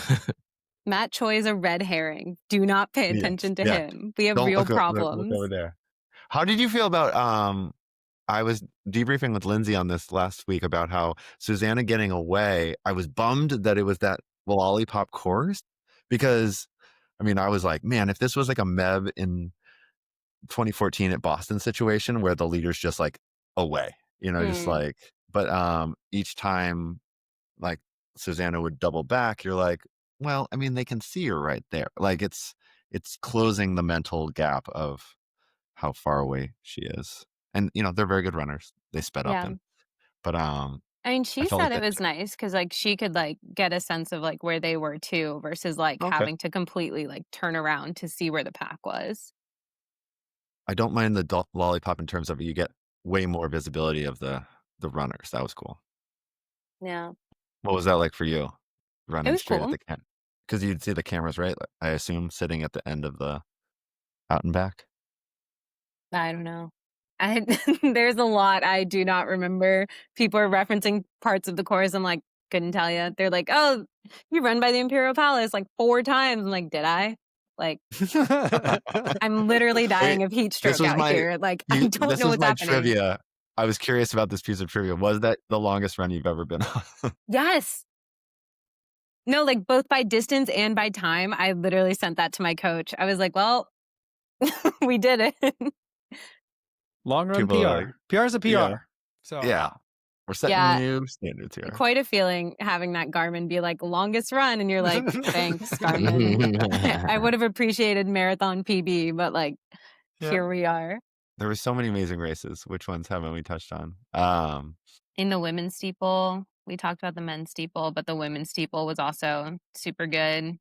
Matt Choi is a red herring. Do not pay attention to him. We have Don't real look problems. over there. How did you feel about I was debriefing with Lindsay on this last week about how Susanna getting away. I was bummed that it was that lollipop course because, I mean, I was like, man, if this was like a MEB in 2014 at Boston situation where the leader's just like away, just like, but each time like Susanna would double back, you're like, well, I mean, they can see her right there. Like it's closing the mental gap of how far away she is. And they're very good runners. They sped up but I mean, she felt said like it was nice because like she could like get a sense of like where they were too versus like having to completely like turn around to see where the pack was. I don't mind the lollipop in terms of you get way more visibility of the runners. That was cool. Yeah. What was that like for you? Running was straight cool. at the camera? Because you'd see the cameras, right? I assume sitting at the end of the out and back. I don't know. There's a lot I do not remember. People are referencing parts of the course. I'm like, couldn't tell you. They're like, oh, you run by the Imperial Palace like 4 times. I'm like, did I? Like, I'm literally dying of heat stroke out here. Like, I don't know what's happening. Trivia. I was curious about this piece of trivia. Was that the longest run you've ever been on? Yes. No, like both by distance and by time. I literally sent that to my coach. I was like, well, we did it. Long run People PR. are like, PR is a PR. yeah. So Yeah. We're setting new standards here. Quite a feeling having that Garmin be like longest run, and you're like, thanks, Garmin. I would have appreciated marathon PB, but like, here we are. There were so many amazing races. Which ones haven't we touched on? In the women's steeple, we talked about the men's steeple, but the women's steeple was also super good.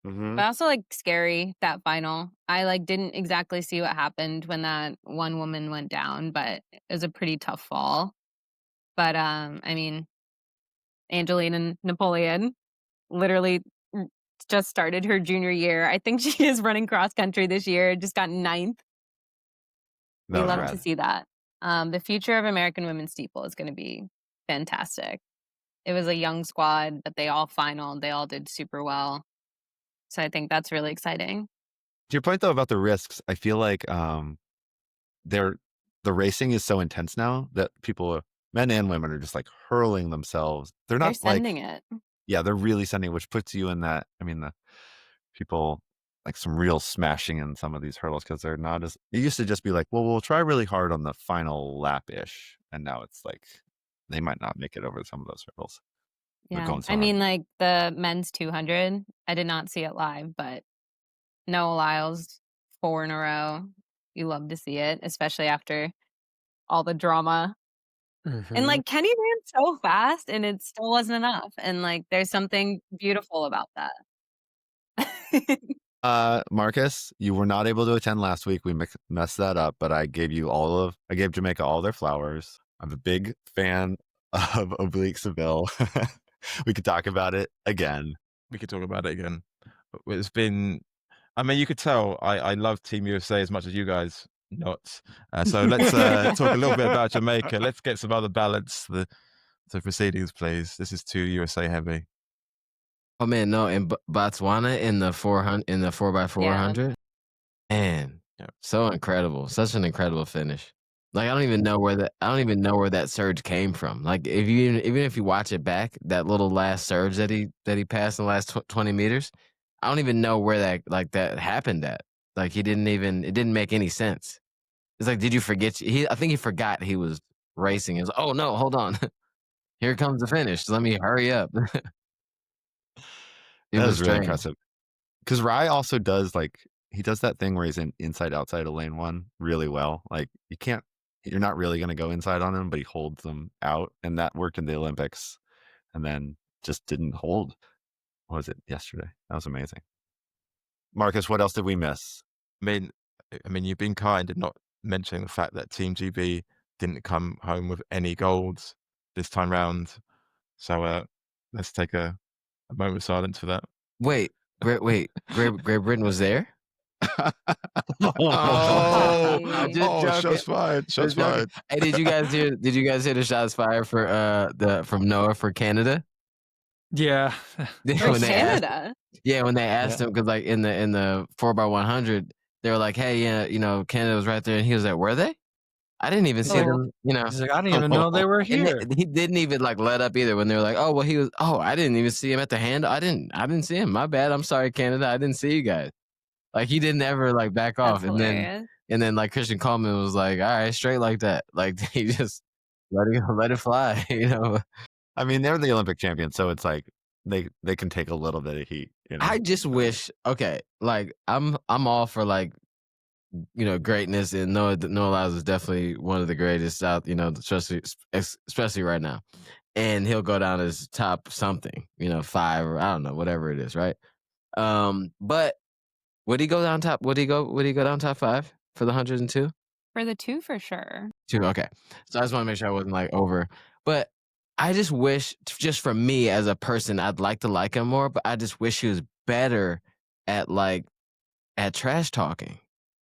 But also like scary, that final. I like didn't exactly see what happened when that one woman went down, but it was a pretty tough fall. But I mean, Angelina Napoleon literally just started her junior year. I think she is running cross country this year, just got 9th. We love to see that. The future of American women's steeple is going to be fantastic. It was a young squad, but they all finaled. They all did super well. So I think that's really exciting. To your point though about the risks, I feel like the racing is so intense now that people men and women are just like hurling themselves. They're They're not like, sending it. yeah, they're really sending, which puts you in that. I mean, the people like some real smashing in some of these hurdles because they're not as. It used to just be like, well, we'll try really hard on the final lap ish, and now it's like they might not make it over some of those hurdles. They're Yeah. going so I hard. mean, like the men's 200, I did not see it live, but Noah Lyles, 4 in a row. You love to see it, especially after all the drama. And like Kenny ran so fast and it still wasn't enough. And like there's something beautiful about that. Marcus, you were not able to attend last week. We messed that up, but I gave Jamaica all their flowers. I'm a big fan of Oblique Seville. We could talk about it again. We could talk about it again. It's been, I mean, you could tell I love Team USA as much as you guys not. So let's talk a little bit about Jamaica. Let's get some other balance to the proceedings, please. This is too USA heavy. Oh man, no, in Botswana in the 400 in the 4x400, man, so incredible, such an incredible finish. Like I don't even know where that surge came from. Like even if you watch it back, that little last surge that he passed in the last 20 meters, I don't even know where that happened at. Like it didn't make any sense. It's like, did you forget? I think he forgot he was racing. He was like, oh no, hold on, here comes the finish. Let me hurry up. That was really impressive. Because Rye also does he does that thing where he's inside outside of lane 1 really well. Like you're not really going to go inside on him, but he holds them out, and that worked in the Olympics, and then just didn't hold. What was it yesterday? That was amazing. Marcus, what else did we miss? I mean, you've been kind in not mentioning the fact that Team GB didn't come home with any golds this time round. So let's take a moment of silence for that. Wait, Great Britain was there? Shots fired! Shots fired! Hey, did you guys hear the shots fired from Noah for Canada? Yeah. For Canada? When they asked him, because like in the 4x100, they were like, "Hey, yeah, Canada was right there," and he was like, "Were they? I didn't even see them." He's like, "I didn't even know they were here." He didn't even let up either when they were like, "Oh, well, he was. Oh, I didn't even see him at the hand. I didn't see him. My bad. I'm sorry, Canada. I didn't see you guys." Like he didn't ever back off, and then like Christian Coleman was like, "All right, straight like that." Like he just let it fly, I mean, they're the Olympic champions, so it's like they can take a little bit of heat. I just wish. Okay, like I'm all for greatness, and Noah Lyles is definitely one of the greatest out, especially right now. And he'll go down as top something, 5 or I don't know, whatever it is, right? But would he go down top? Would he go down top 5 for the 102? For the 2 for sure. 2, okay. So I just want to make sure I wasn't over. But I just wish, just for me as a person, I'd like to like him more, but I just wish he was better at trash talking.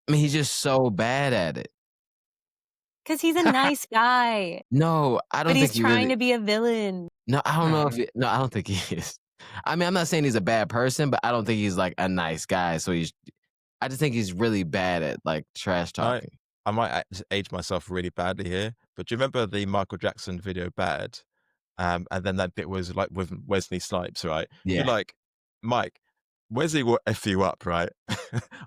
I mean, he's just so bad at it. Because he's a nice guy. No, I don't think he's he's trying to be a villain. No, I don't know no, I don't think he is. I mean, I'm not saying he's a bad person, but I don't think he's a nice guy. So I just think he's really bad at trash talking. I might age myself really badly here, but do you remember the Michael Jackson video Bad? And then that bit was with Wesley Snipes, right? Yeah. You're like, Mike, Wesley will F you up, right?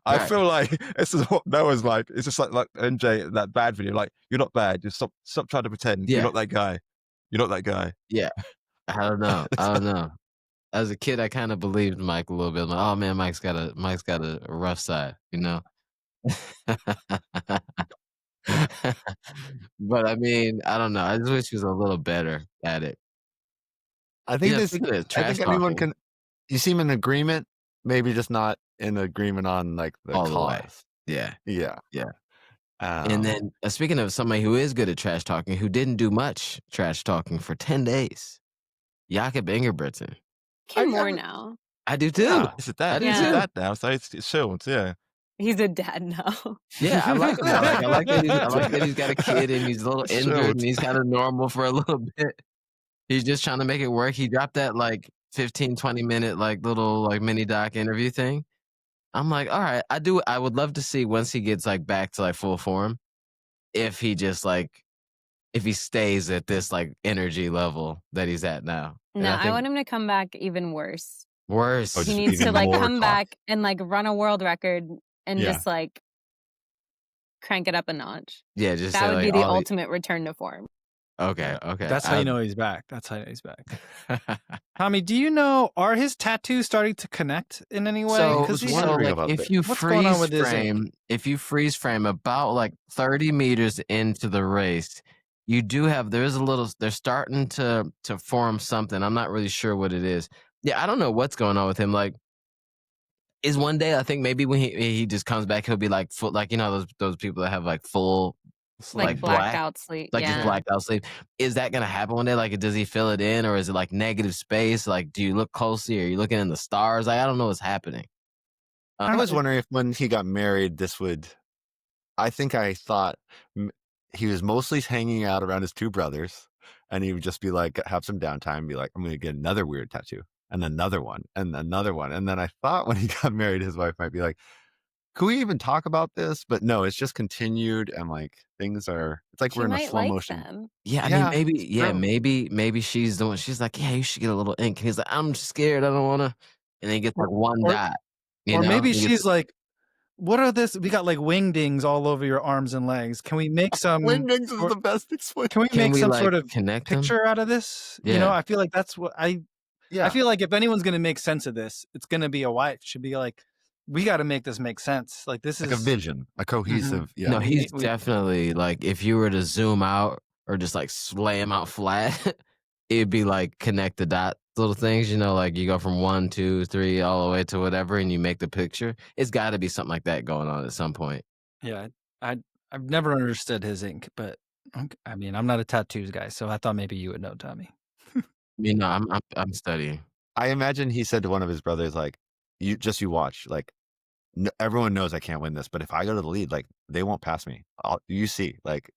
I feel like this is what Noah's like. It's just like MJ, that Bad video. Like, you're not bad. Just stop trying to pretend. You're not that guy. You're not that guy. Yeah. I don't know. As a kid, I kind of believed Mike a little bit. I'm like, oh man, Mike's got a rough side, But I mean, I don't know. I just wish he was a little better at it. I think everyone can. You seem in agreement, maybe just not in agreement on the cause. Yeah. And then speaking of somebody who is good at trash talking, who didn't do much trash talking for 10 days, Jakob Ingebrigtsen. More now. I do too. Yeah, it's a dad. Yeah. He's a dad now, so it's chilled. Yeah. He's a dad now. Yeah, I like him. I like that he's got a kid and he's a little injured and he's kind of normal for a little bit. He's just trying to make it work. He dropped that 15, 20 minute little mini doc interview thing. I'm like, all right, I would love to see once he gets back to full form, if he just if he stays at this like energy level that he's at now. And No, I I think want him to come back even worse. worse. Oh, He just needs to even like more come cough. back and like run a world record and Yeah. just like crank it up a notch. Yeah, just That say would be like the all the ultimate return to form. okay. That's how you know he's back. That's how you know he's back. Tommie, do you know, are his tattoos starting to connect in any way? So, was he's wondering like about if that. you What's going on freeze with his ink? frame, if you freeze frame about like 30 meters into the race, you do have there's a little they're starting to form something. I'm not really sure what it is. Yeah, I don't know what's going on with him. Like, is one day I think maybe when he just comes back, he'll be like full, like you know those people that have like full Like like black, blacked out sleep. like just Yeah. blacked out sleep. Is that gonna happen one day? Like, does he fill it in, or is it like negative space? Like, do you look closely? Are you looking in the stars? Like, I don't know what's happening. I was wondering if when he got married, this would. I think I thought he was mostly hanging out around his two brothers, and he would just be like, have some downtime, and be like, I'm going to get another weird tattoo, and another one, and another one. And then I thought when he got married, his wife might be like, could we even talk about this? But no, it's just continued, and like things are. It's like She we're in a might slow like motion. them. Yeah, I Yeah, mean, maybe, it's yeah, true. maybe she's the one. She's like, yeah, you should get a little ink. And he's like, I'm scared. I don't want to. And then he gets like one or- dot. You Or know? maybe He gets- she's like, what are this? We got like wingdings all over your arms and legs. Can we make some? Wingdings is or- the best explanation. Can we Can make we some like sort of connect them? picture out of this? You know, Yeah. I feel like that's what I feel like if anyone's going to make sense of this, it's going to be a wife. Should be like, we got to make this make sense. Like this like is a vision, a cohesive. Yeah. No, he's we- definitely like if you were to zoom out or just like lay him out flat, it'd be like connect the dot little things, you know, like you go from 1, 2, 3 all the way to whatever and you make the picture. It's got to be something like that going on at some point. Yeah, I've never understood his ink, but I mean, I'm not a tattoos guy, so I thought maybe you would know, Tommie. You know, I'm studying. I imagine he said to one of his brothers, like, you watch, like, everyone knows I can't win this, but if I go to the lead, like, they won't pass me. You see, like,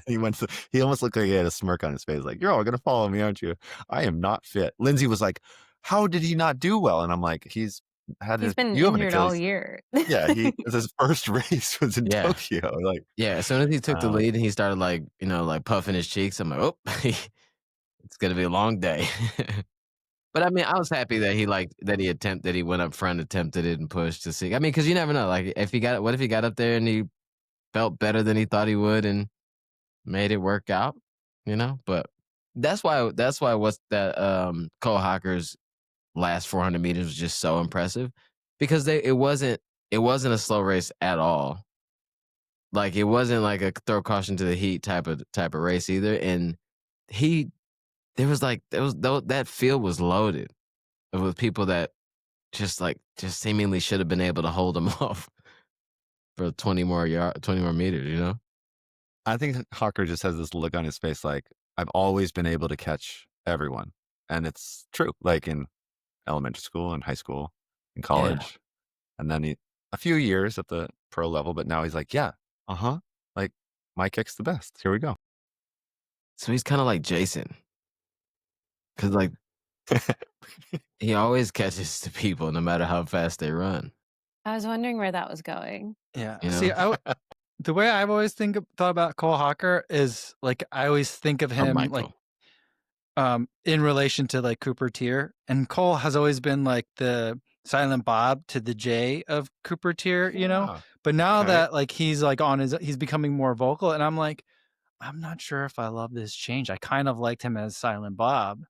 he almost looked like he had a smirk on his face, like, you're all going to follow me, aren't you? I am not fit. Lindsay was like, how did he not do well? And I'm like, he's been injured all year. Yeah, his first race was in Yeah. Tokyo. Like, Yeah, as soon as he took the lead and he started like, you know, like puffing his cheeks, I'm like, oh, it's gonna be a long day. But I mean, I was happy that he went up front, attempted it, and pushed to see. I mean, because you never know. Like, what if he got up there and he felt better than he thought he would and made it work out, you know? But that's why what's that Cole Hocker's last 400 meters was just so impressive because it wasn't a slow race at all. Like it wasn't like a throw caution to the heat type of race either. And that field was loaded with people that just seemingly should have been able to hold him off for 20 more meters, you know? I think Hocker just has this look on his face like, I've always been able to catch everyone. And it's true, like in elementary school and high school and college. And then a few years at the pro level, but now he's like, yeah, like my kick's the best. Here we go. So he's kind of like Jason. Because, like, he always catches the people no matter how fast they run. I was wondering where that was going. Yeah. You See, the way I've always thought about Cole Hocker is like I always think of him like in relation to like Cooper Tier, and Cole has always been like the Silent Bob to the J of Cooper Tier, you know. But now that like he's like he's becoming more vocal, and I'm like, I'm not sure if I love this change. I kind of liked him as Silent Bob.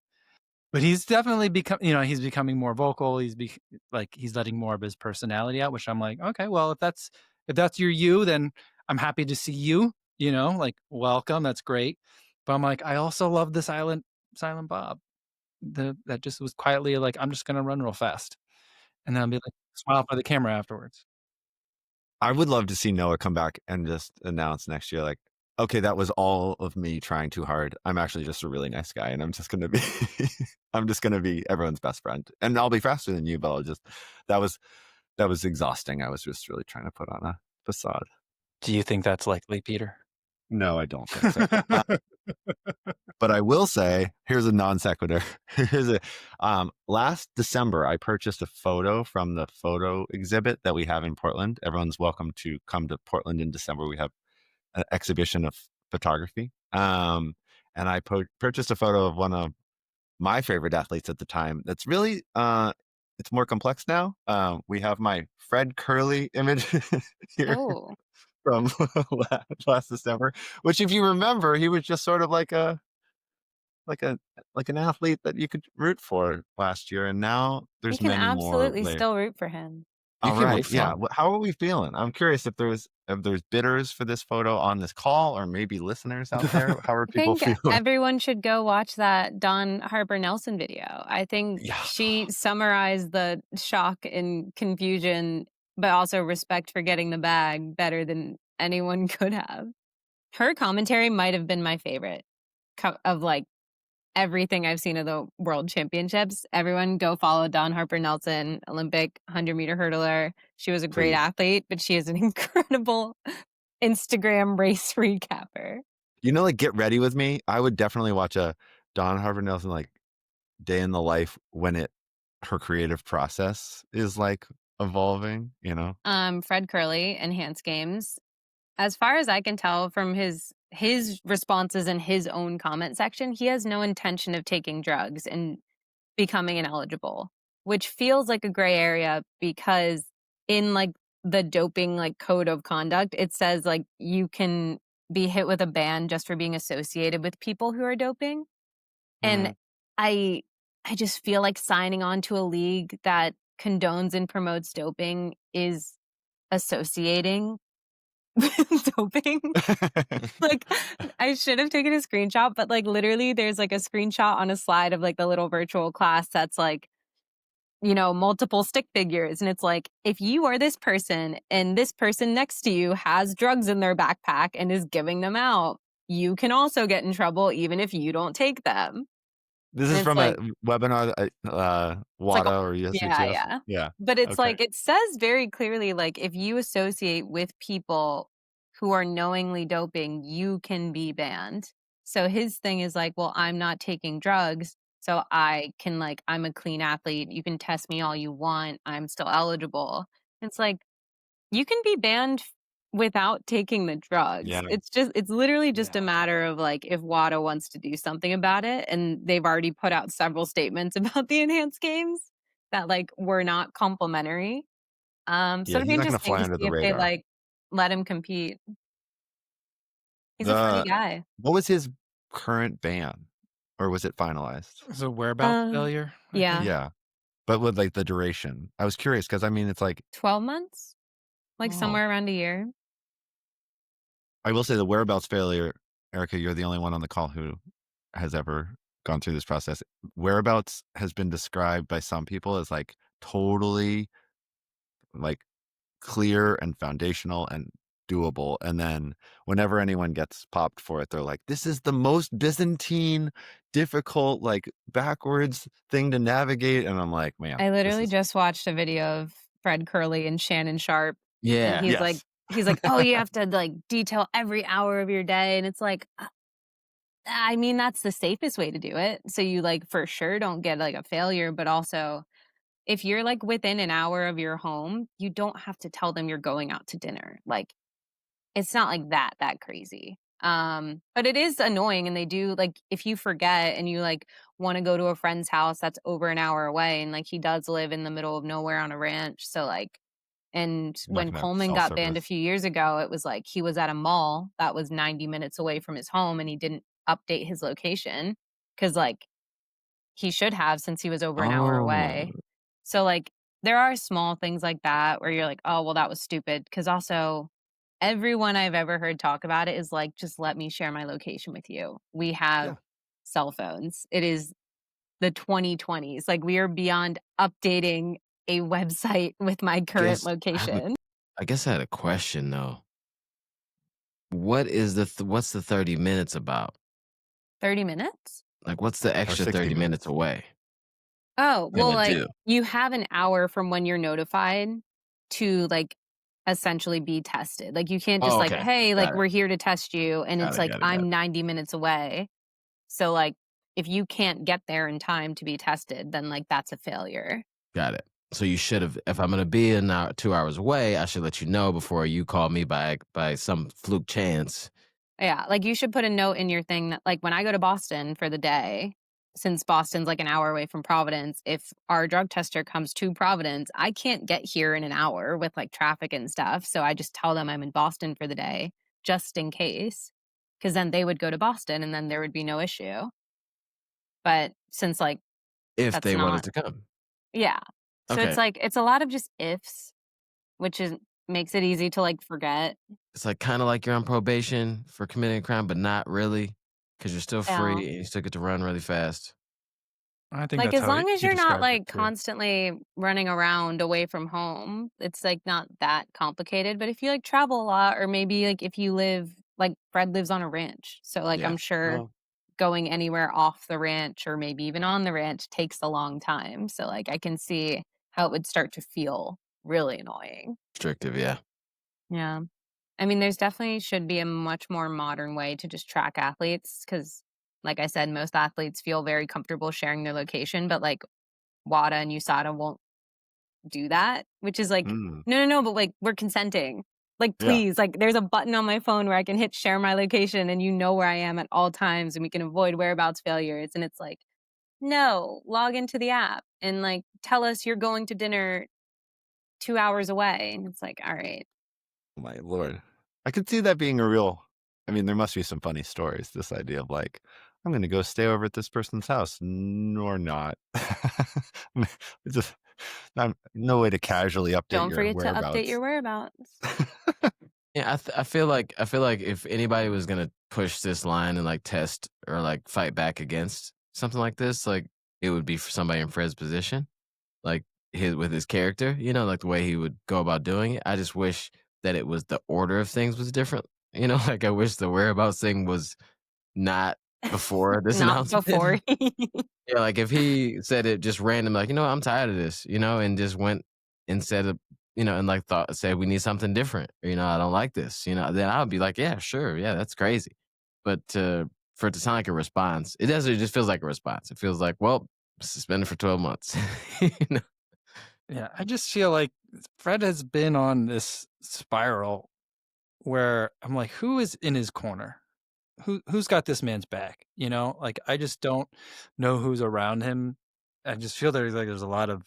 But he's definitely he's becoming more vocal. He's letting more of his personality out, which I'm like, okay, well, if that's your you, then I'm happy to see you, you know, like welcome. That's great. But I'm like, I also love the Silent Bob. That just was quietly like, I'm just going to run real fast. And then I'll be like, smile for the camera afterwards. I would love to see Noah come back and just announce next year, like, okay, that was all of me trying too hard. I'm actually just a really nice guy, and I'm just gonna be everyone's best friend, and I'll be faster than you, but that was exhausting. I was just really trying to put on a facade. Do you think that's likely, Peter? No, I don't think so. But I will say, here's a non sequitur. Last December, I purchased a photo from the photo exhibit that we have in Portland. Everyone's welcome to come to Portland in December. We have an exhibition of photography, And I purchased a photo of one of my favorite athletes at the time. That's really it's more complex now. We have my Fred Kerley image here Oh, from last December, which, if you remember, he was just sort of like a like an athlete that you could root for last year, and now you there's can many more absolutely layers. still root for him. You All can root right, for yeah. him. How are we feeling? I'm curious if there's bidders for this photo on this call, or maybe listeners out there. How are I people think feeling? everyone should go watch that Dawn Harper Nelson video. I think Yeah. she summarized the shock and confusion, but also respect for getting the bag better than anyone could have. Her commentary might have been my favorite of like everything I've seen of the World Championships. Everyone go follow Dawn Harper Nelson, Olympic 100-meter hurtler. She was a great Please. athlete, but she is an incredible Instagram race recapper. Like, Get Ready With Me. I would definitely watch a Dawn Harper Nelson like day in the life when her creative process is like evolving. Fred Kerley, Enhanced Games. As far as I can tell from his responses in his own comment section, he has no intention of taking drugs and becoming ineligible, which feels like a gray area because in like the doping like code of conduct, it says like you can be hit with a ban just for being associated with people who are doping. And I just feel like signing on to a league that condones and promotes doping is associating with doping. Like, I should have taken a screenshot, but like literally there's like a screenshot on a slide of like the little virtual class that's like, multiple stick figures. And it's like, if you are this person and this person next to you has drugs in their backpack and is giving them out, you can also get in trouble even if you don't take them. This And is it's from like, a webinar, it's like, WADA or yeah, USATF. yeah. Yeah. But it's Okay. like, it says very clearly, like, if you associate with people who are knowingly doping, you can be banned. So his thing is like, well, I'm not taking drugs. So I can, like, I'm a clean athlete. You can test me all you want. I'm still eligible. It's like, you can be banned without taking the drugs. Yeah. It's literally just a matter of like if WADA wants to do something about it. And they've already put out several statements about the enhanced games that like were not complimentary. So Yeah, it'd he's be not gonna interesting fly to under see the if they radar. like let him compete. He's a funny guy. What was his current ban, or was it finalized? It's a whereabouts Uh, failure. I yeah. think. Yeah, but with like the duration, I was curious because I mean, it's like 12 months? Like Oh. somewhere around a year. I will say the whereabouts failure, Erika, you're the only one on the call who has ever gone through this process. Whereabouts has been described by some people as like totally like clear and foundational and doable. And then whenever anyone gets popped for it, they're like, this is the most Byzantine, difficult, like backwards thing to navigate. And I'm like, man, I this literally is just watched a video of Fred Kerley and Shannon Sharp. Yeah. And he's yes. like, oh, you have to like detail every hour of your day. And it's like, I mean, that's the safest way to do it. So you like for sure don't get like a failure, but also if you're like within an hour of your home, you don't have to tell them you're going out to dinner. Like it's not like that crazy. But it is annoying. And they do like, if you forget and you like want to go to a friend's house that's over an hour away. And like, he does live in the middle of nowhere on a ranch. So like, and You're not when gonna have Coleman cell got banned a service. few years ago, it was like he was at a mall that was 90 minutes away from his home and he didn't update his location because like he should have since he was over an hour away. Oh, So like there are small things like that where you're like, oh, well, that was stupid. Because also everyone I've ever heard talk about it is like, just let me share my location with you. We have yeah. cell phones. It is the 2020s. Like we are beyond updating a website with my current location. I guess I had a question though. What is what's the 30 minutes about? 30 minutes? Like, what's the extra 60 30 minutes minutes. away? Oh, well, Gonna like do? you have an hour from when you're notified to like essentially be tested. Like you can't just Oh, like, okay. hey, like Got it. we're here to test you. And Got it's it, like, got it, got I'm it. 90 minutes away. So like if you can't get there in time to be tested, then like that's a failure. Got it. So you should have, if I'm gonna be an hour, 2 hours away, I should let you know before you call me by some fluke chance Yeah, like, you should put a note in your thing that, like, when I go to Boston for the day, since Boston's, like, an hour away from Providence, if our drug tester comes to Providence, I can't get here in an hour with, like, traffic and stuff, so I just tell them I'm in Boston for the day, just in case, because then they would go to Boston, and then there would be no issue. But since, like, If that's they wanted not to come. yeah. So Okay. it's, like, it's a lot of just ifs, which makes it easy to, like, forget. It's like kind of like you're on probation for committing a crime, but not really, because you're still Yeah. free and you still get to run really fast. I think Like, that's as how long as he you're not, described it like, too. constantly running around away from home, it's, like, not that complicated, but if you, like, travel a lot or maybe, like, if you live like, Fred lives on a ranch, so, like, Yeah. I'm sure Oh, going anywhere off the ranch or maybe even on the ranch takes a long time, so, like, I can see how it would start to feel really annoying. Restrictive, yeah. Yeah. I mean, there's definitely should be a much more modern way to just track athletes because, like I said, most athletes feel very comfortable sharing their location, but, like, WADA and USADA won't do that, which is like, mm, no, no, no, but like we're consenting. Like, yeah. please, like there's a button on my phone where I can hit share my location and you know where I am at all times and we can avoid whereabouts failures. And it's like, no, log into the app and like tell us you're going to dinner 2 hours away. And it's like, all right. My Lord. I could see that being a real, I mean, there must be some funny stories. This idea of like, I'm going to go stay over at this person's house, or not. It's just no way to casually update Don't your forget to update your whereabouts. whereabouts. Yeah, I feel like if anybody was gonna push this line and like test or like fight back against something like this, like it would be for somebody in Fred's position, like with his character, like the way he would go about doing it. I just wish that it was the order of things was different. Like I wish the whereabouts thing was not before this Not announcement. before. Yeah, like if he said it just random, like, I'm tired of this, and just went instead of, and like said we need something different, or, I don't like this, then I would be like, yeah, sure. Yeah, that's crazy. But for it to sound like a response, it doesn't, it just feels like a response. It feels like, well, suspended for 12 months. you know? Yeah, I just feel like Fred has been on this spiral where I'm like, who is in his corner? Who's got this man's back? Like I just don't know who's around him. I just feel there's a lot of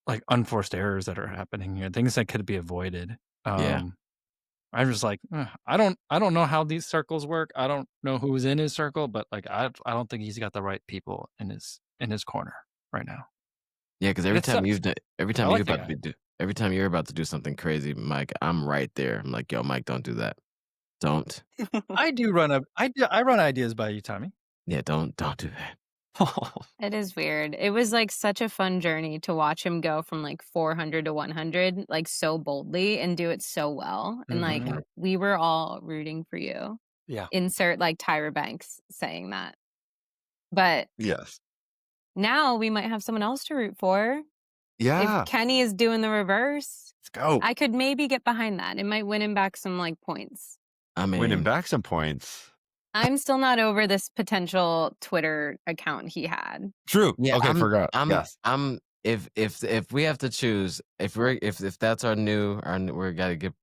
like unforced errors that are happening here, things that could be avoided. Yeah. I'm just like, I don't know how these circles work. I don't know who's in his circle, but like I don't think he's got the right people in his corner right now. Yeah, because And it sucks. every I time like you're the about guy. every time you're about to do something crazy, Mike, I'm right there. I'm like, yo, Mike, don't do that. Don't. I run ideas by you, Tommie. Yeah, don't do that. It is weird. It was like such a fun journey to watch him go from like 400 to 100, like so boldly and do it so well. And like Mhm. we were all rooting for you. Yeah. Insert like Tyra Banks saying that. But Yes. now we might have someone else to root for. Yeah. If Kenny is doing the reverse, Let's go. I could maybe get behind that. It might win him back some like points. I mean, Winning back some points. I'm still not over this potential Twitter account he had. True. yeah, Okay, forgot. Yes. I'm if we have to choose, if that's we gotta get.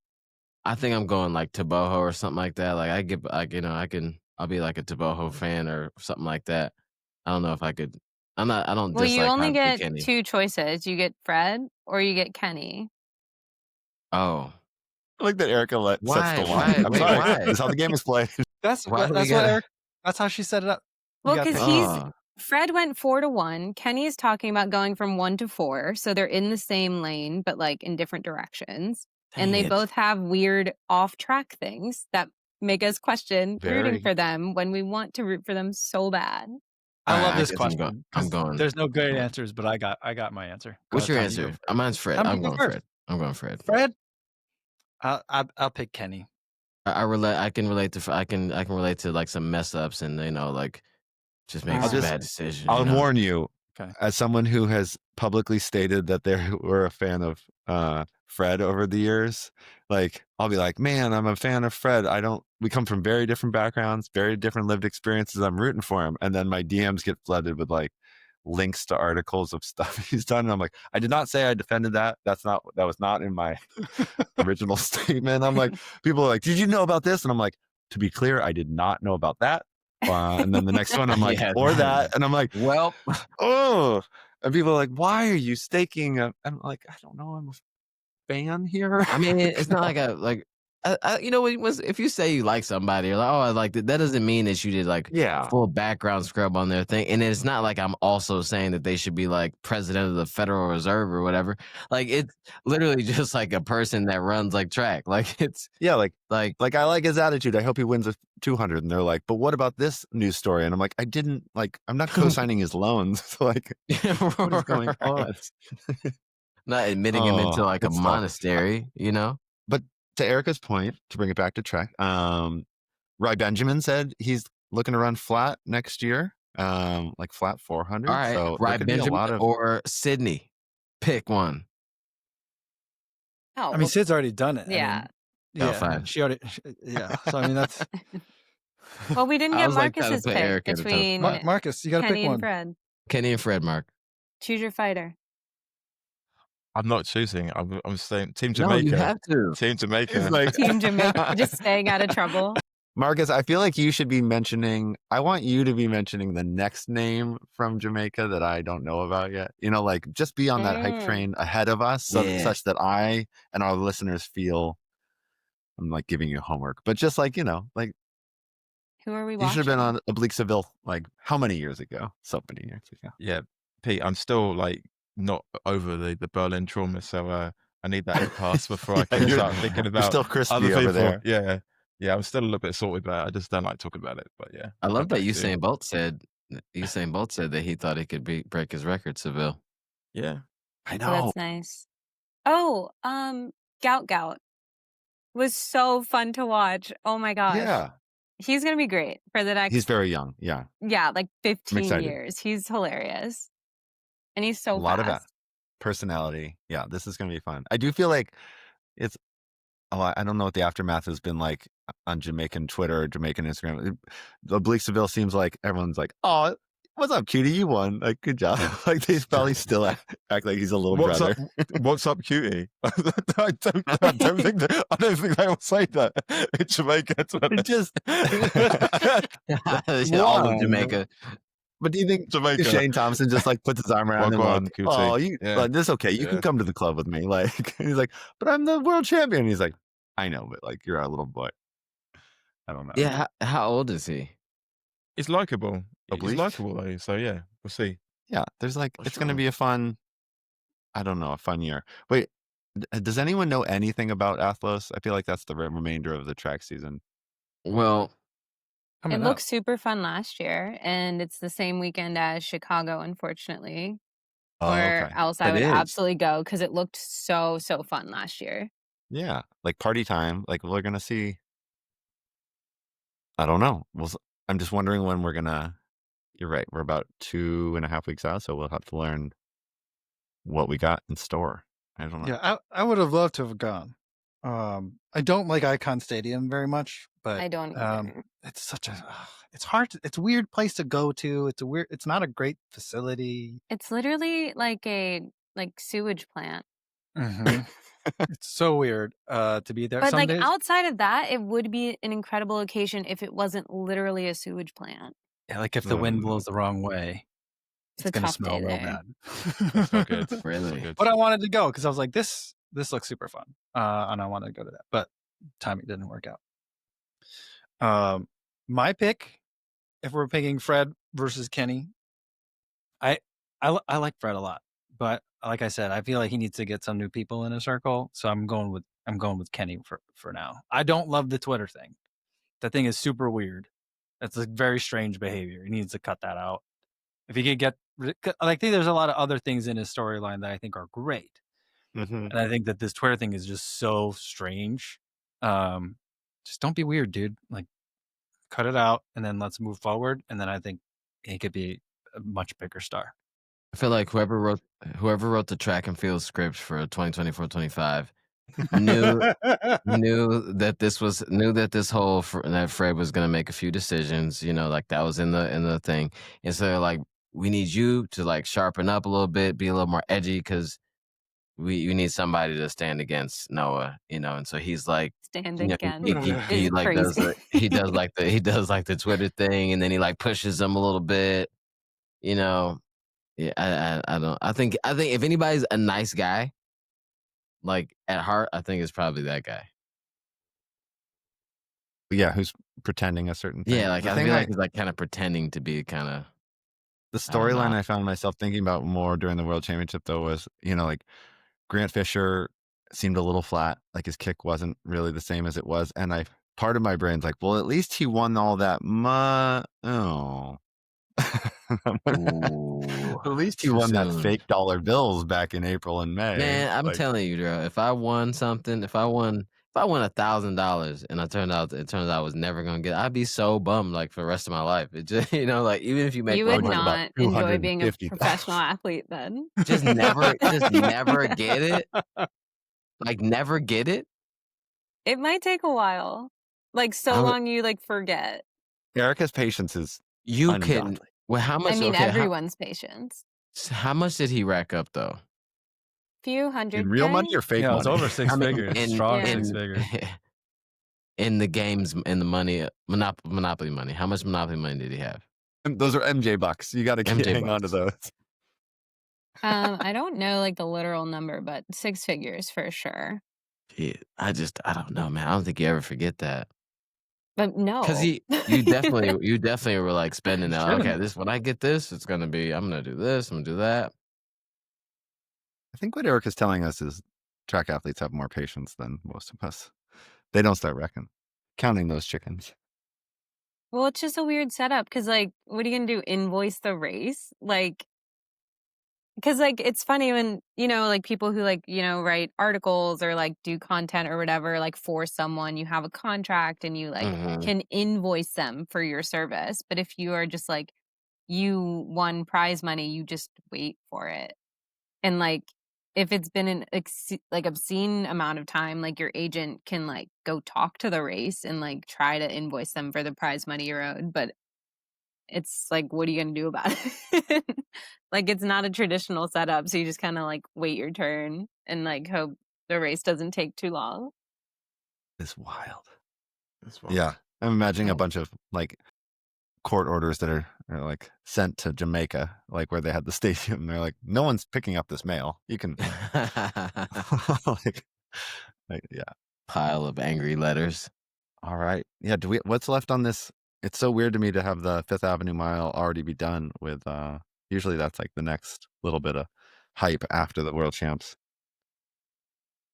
I think I'm going like Taboho or something like that. Like I get like I'll be like a Taboho fan or something like that. I don't know if I could. I don't Well, you dislike only obviously get Kenny. 2 choices. You get Fred or you get Kenny. Oh, I like that Erika sets the Why? line. Why? I'm Wait, sorry. why? This is how the game is played. That's Why do we that's gotta- what Eric. That's how she set it up. You Well, got because picked. Fred went 4 to 1. Kenny is talking about going from 1 to 4, so they're in the same lane, but like in different directions. And Dang they it. both have weird off-track things that make us question rooting Very. for them when we want to root for them so bad. I love I this guess I'm question. I'm 'cause going. There's no great answers, but I got my answer. Go What's your ahead, Tommie, you answer? go first. Mine's Fred. Tommie, I'm you go going first. Fred. I'm going Fred. Fred. I'll pick Kenny. I relate. I can relate to. I can relate to like some mess ups and like just making I'll some just- bad decisions. I'll warn you, Okay. as someone who has publicly stated that they were a fan of Fred over the years, like I'll be like, man, I'm a fan of Fred. We come from very different backgrounds, very different lived experiences. I'm rooting for him. And then my DMs get flooded with like, links to articles of stuff he's done. And I'm like, I did not say I defended that. That was not in my original statement. I'm like, people are like, did you know about this? And I'm like, to be clear, I did not know about that. And then the next one, I'm like, Yeah. or that. And I'm like, Well, oh. And people are like, why are you staking? I'm like, I don't know. I'm a fan here. I mean, it's not like you know, if you say you like somebody, you're like, oh, I like that. That doesn't mean that you did like Yeah. full background scrub on their thing. And it's not like I'm also saying that they should be like president of the Federal Reserve or whatever. Like it's literally just like a person that runs like track. Like it's Yeah, like like I like his attitude. I hope he wins a 200. And they're like, but what about this news story? And I'm like, I'm not co-signing his loans. So like, what is going on? not admitting him into like a good stuff. monastery, you know? But to Erika's point, to bring it back to Trek, Ry Benjamin said he's looking to run flat next year, like flat 400. All right, So Ry Benjamin or Sydney, pick one. Oh, I mean, Sid's already done it. yeah. I mean, fine. She already. Yeah. So I mean, that's Well, we didn't I get was like, Marcus's put pick Erika in the top between spot. Marcus. You got to Kenny pick and one. Fred. Kenny and Fred, Mark. Choose your fighter. I'm not choosing. I'm staying Team No, Jamaica. you have to. Team Jamaica. He's like, Team Jamaica, just staying out of trouble. Marcus, I feel like you should be mentioning. I want you to be mentioning the next name from Jamaica that I don't know about yet. You know, like just be on that hype train ahead of us, such that I and our listeners feel I'm like giving you homework. But just like like. Who are we You watching? should have been on Oblique Seville like how many years ago? So many years ago. Yeah, Pete, I'm still like not over the Berlin trauma, so I need that to pass before I can start thinking about still crispy other over people. there. Yeah, I'm still a little bit salty about it. I just don't like talking about it. But yeah, I love that back to you. Usain Bolt said that he thought he could break his record, Seville. Yeah, I Oh, know. that's nice. Oh, Gout was so fun to watch. Oh my gosh. Yeah. He's gonna be great for the next He's very young. Yeah. like 15 excited. years. He's hilarious. And he's so A lot of fast. personality. Yeah, this is going to be fun. I do feel like it's I don't know what the aftermath has been like on Jamaican Twitter or Jamaican Instagram. Oblique Seville seems like everyone's like, oh, what's up, cutie? You won. Like, good job. Like they probably still act like he's a little brother. What's up, cutie? I don't think they will say that in Jamaica. It just All of Jamaica. But do you think Jamaica. Shane Thompson just like puts his arm around him on, like, cutie. oh, you like, this okay? You Yeah. can come to the club with me. Like he's like, but I'm the world champion. He's like, I know, but like you're a little boy. I don't know. Yeah, how old is he? He's likable. Oblique? He's likable though. So yeah, we'll see. Yeah, there's like For it's going to sure. be a fun year. Wait, does anyone know anything about Athlos? I feel like that's the remainder of the track season. Well, It looked super fun last year, and it's the same weekend as Chicago, unfortunately. Oh, Or okay. else I It would is. absolutely go because it looked so fun last year. Yeah, like party time. Like we're gonna see. I don't know. I'm just wondering when we're gonna. You're right. We're about 2.5 weeks out, so we'll have to learn what we got in store. I don't know. Yeah, I would have loved to have gone. I don't like Icon Stadium very much, but I don't either. it's such a it's hard. It's a weird place to go to. It's not a great facility. It's literally like a sewage plant. Mhm. It's so weird to be there. But Some like days, outside of that, it would be an incredible location if it wasn't literally a sewage plant. yeah, like if the wind blows the wrong way, It's a gonna tough smell day real there. bad. That's not good. Really? Not good. But I wanted to go because I was like, this looks super fun, and I wanted to go to that. But timing didn't work out. My pick, if we're picking Fred versus Kenny, I like Fred a lot, but like I said, I feel like he needs to get some new people in his circle. So I'm going with Kenny for now. I don't love the Twitter thing. That thing is super weird. That's a very strange behavior. He needs to cut that out. If he could get, I think there's a lot of other things in his storyline that I think are great. Mhm. And I think that this Twitter thing is just so strange. Just don't be weird, dude. Like, cut it out, and then let's move forward. And then I think he could be a much bigger star. I feel like whoever wrote the track and field script for 2024-25 knew that that Fred was gonna make a few decisions. You know, like that was in the thing, and so like we need you to like sharpen up a little bit, be a little more edgy, because we need somebody to stand against Noah, and so he's like, Stand he against he is like does crazy. he does like the Twitter thing, and then he like pushes him a little bit, Yeah, I don't. I think if anybody's a nice guy, like at heart, I think it's probably that guy. Yeah, who's pretending a certain thing. Yeah, like The I thing feel like he's like kind of pretending to be the I don't know. storyline I found myself thinking about more during the World Championship, though, was, like Grant Fisher seemed a little flat, like his kick wasn't really the same as it was. And part of my brain's like, well, at least he won all that oh. Ooh, At least he too won that soon. fake dollar bills back in April and May. Man, I'm Like, telling you, bro. If I won something, if I won $1,000 and it turns out I was never gonna get it, I'd be so bummed like for the rest of my life. It just like even if you make You like would about not enjoy being a 250,000. professional athlete then. just never get it. Like never get it. It might take a while. Like so long you like forget. Erika's patience is You can. ungodly. Well, how much? I mean, okay, everyone's patience. how much did he rack up though? Few hundred. In real money or fake Yeah, it was money? over six figures. Strong Yeah. 6 figures. In the games, in the money, Monopoly money. How much Monopoly money did he have? Those are MJ bucks. You got to hang on to those. I don't know like the literal number, but 6 figures for sure. Yeah, I don't know, man. I don't think you ever forget that. But no, Because you definitely were like spending that. Shouldn't. Okay, when I get this, I'm gonna do this, I'm gonna do that. I think what Erika's telling us is track athletes have more patience than most of us. They don't start counting those chickens. well, it's just a weird setup because like, what are you gonna do? Invoice the race? Like, because like it's funny when like people who like write articles or like do content or whatever, like for someone, you have a contract and you like can invoice them for your service. But if you are just like you won prize money, you just wait for it. And like if it's been an obscene amount of time, like your agent can like go talk to the race and like try to invoice them for the prize money you're owed. But it's like, what are you gonna do about it? Like it's not a traditional setup, so you just kind of like wait your turn and like hope the race doesn't take too long. It's wild. That's wild. Yeah, I'm imagining a bunch of like court orders that are like sent to Jamaica, like where they had the stadium. They're like, no one's picking up this mail. You can yeah. Pile of angry letters. All right. Yeah. What's left on this? It's so weird to me to have the Fifth Avenue Mile already be done with. Usually that's like the next little bit of hype after the World Champs.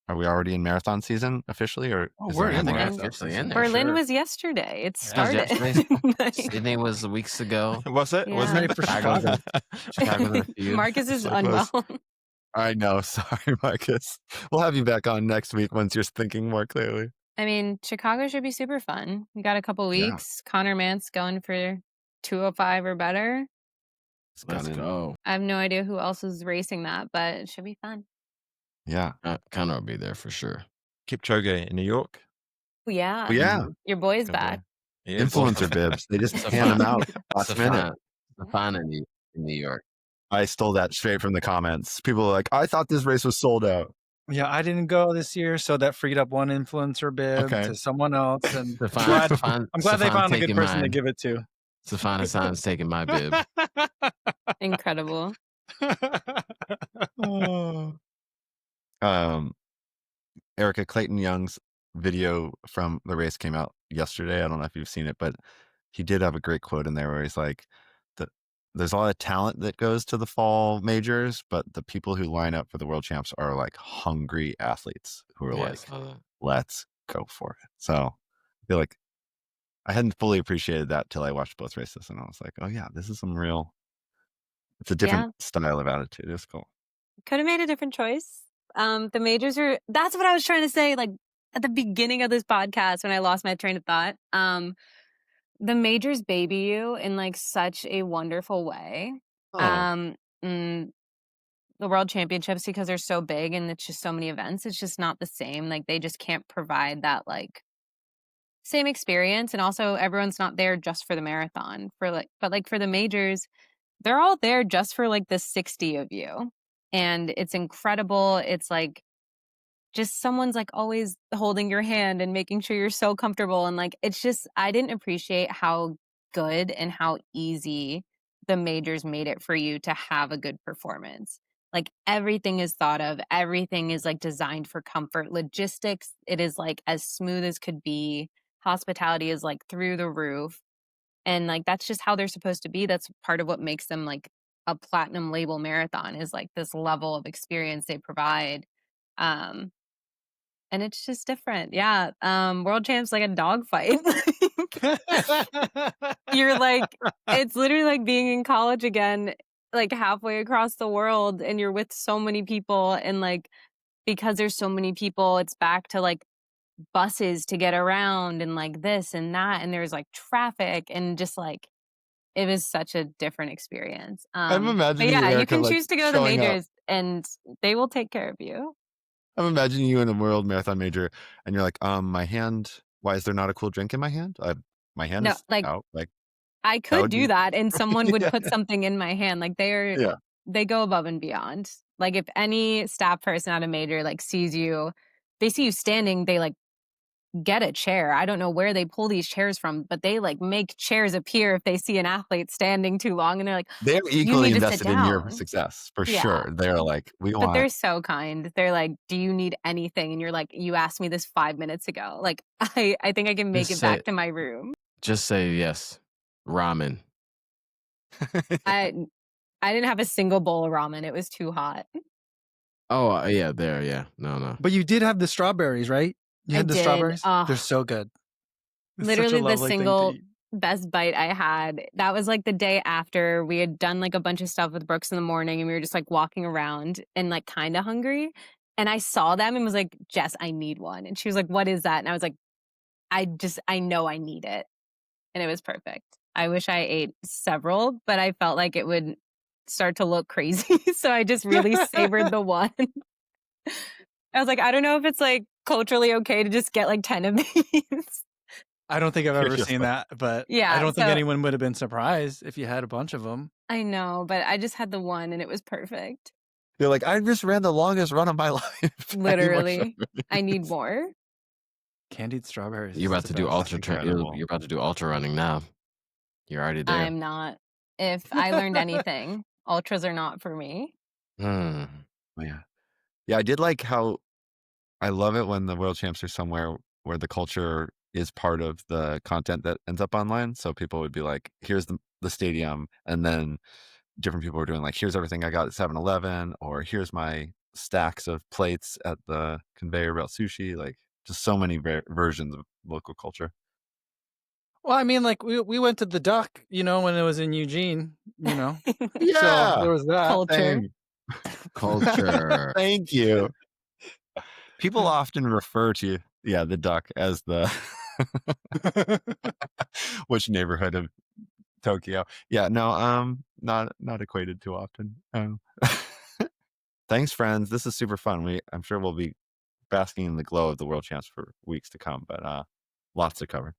Are we already in marathon season officially, or Oh, is we're there in more? there. Officially in there. Berlin sure. was yesterday. It Yeah. started. Sydney was weeks ago. Was it? Yeah. Wasn't Ready it? for Chicago. Chicago's a few. Marcus is So unwell. close. I know. Sorry, Marcus. We'll have you back on next week once you're thinking more clearly. I mean, Chicago should be super fun. We got a couple Yeah. weeks. Connor Mance going for 2:05 or better. Let's go. I have no idea who else is racing that, but it should be fun. Yeah. Connor will be there for sure. Kipchoge in New York. Oh, yeah. Well, yeah. Your boy's Gonna back. be- Yeah, Influencer bibs. They just hand them out last minute. Stefan in New York. I stole that straight from the comments. People are like, I thought this race was sold out. Yeah, I didn't go this year, so that freed up one influencer bib to someone else. And I'm glad they found a good person to give it to. Stefan Hassan's taking my bib. Incredible. Erika, Clayton Young's video from the race came out yesterday. I don't know if you've seen it, but he did have a great quote in there where he's like, there's a lot of talent that goes to the fall majors, but the people who line up for the world champs are like hungry athletes who are let's go for it. So I feel like I hadn't fully appreciated that till I watched both races, and I was like, oh yeah, this is some real, it's a different style of attitude. It's cool. Could have made a different choice. The majors that's what I was trying to say, like at the beginning of this podcast when I lost my train of thought. The majors baby you in like such a wonderful way. The world championships, because they're so big and it's just so many events, it's just not the same. Like they just can't provide that like same experience. And also everyone's not there just for the marathon but like for the majors, they're all there just for like the 60 of you. And it's incredible. It's like just someone's like always holding your hand and making sure you're so comfortable. And like, it's just, I didn't appreciate how good and how easy the majors made it for you to have a good performance. Like everything is thought of, everything is like designed for comfort. Logistics, it is like as smooth as could be. Hospitality is like through the roof. And like that's just how they're supposed to be. That's part of what makes them like a platinum label marathon is like this level of experience they provide. Um, and it's just different. Yeah. World champs like a dog fight. You're like, it's literally like being in college again, like halfway across the world, and you're with so many people. And like, because there's so many people, it's back to like buses to get around and like this and that. And there's like traffic and just like, it was such a different experience. I'm But imagining you, yeah, you Erika, can like choose to go to the showing up. majors and they will take care of you. I'm imagining you in a world marathon major, and you're like, my hand. Why is there not a cool drink in my hand? My hand No, is like out. Like I that could would do be. that and someone would Yeah, put something in my hand. Like yeah. they go above and beyond. Like if any staff person at a major like sees you, they see you standing, they like get a chair. I don't know where they pull these chairs from, but they like make chairs appear if they see an athlete standing too long and they're like, They're you equally need to sit invested in your down. success for Yeah. sure. They're like, we But they're want. so kind. They're like, "Do you need anything?" And you're like, "You asked me this 5 minutes ago." Like, I think I can make Just it say back to my room. just say yes. Ramen. I I didn't have a single bowl of ramen. It was too hot. Oh, yeah, there, yeah. No. But you did have the strawberries, right? You I had the did. strawberries? They're so good. It's such a Literally the lovely thing to single eat. best bite I had. That was like the day after we had done like a bunch of stuff with Brooks in the morning and we were just like walking around and like kind of hungry. And I saw them and was like, "Jess, I need one." And she was like, "What is that?" And I was like, I know I need it." And it was perfect. I wish I ate several, but I felt like it would start to look crazy. So I just really savored the one. I was like, I don't know if it's like culturally okay to just get like 10 of these. I don't think I've ever You're seen like, that, but I Yeah. don't think So anyone would have been surprised if you had a bunch of them. I know, but I just had the one and it was perfect. you're like, I just ran the longest run of my life. I need more Literally. I strawberries." need more. Candied strawberries. You're is about the to do best. Incredible. you're about to do ultra running now. You're already there. I'm not. If I learned anything, ultras are not for me. Hmm. Oh, yeah. Yeah, I did like how I love it when the world champs are somewhere where the culture is part of the content that ends up online. So people would be like, here's the stadium. And then different people were doing like, here's everything I got at 7-Eleven, or here's my stacks of plates at the conveyor belt sushi. Like just so many versions of local culture. Well, I mean, like we went to the Duck, when it was in Eugene, So Yeah. there was that. Culture. Same. Culture. Thank you. People often refer to the Duck as the which neighborhood of Tokyo. Yeah, no, not equated too often. Thanks, friends. This is super fun. I'm sure we'll be basking in the glow of the world champs for weeks to come, but lots to cover.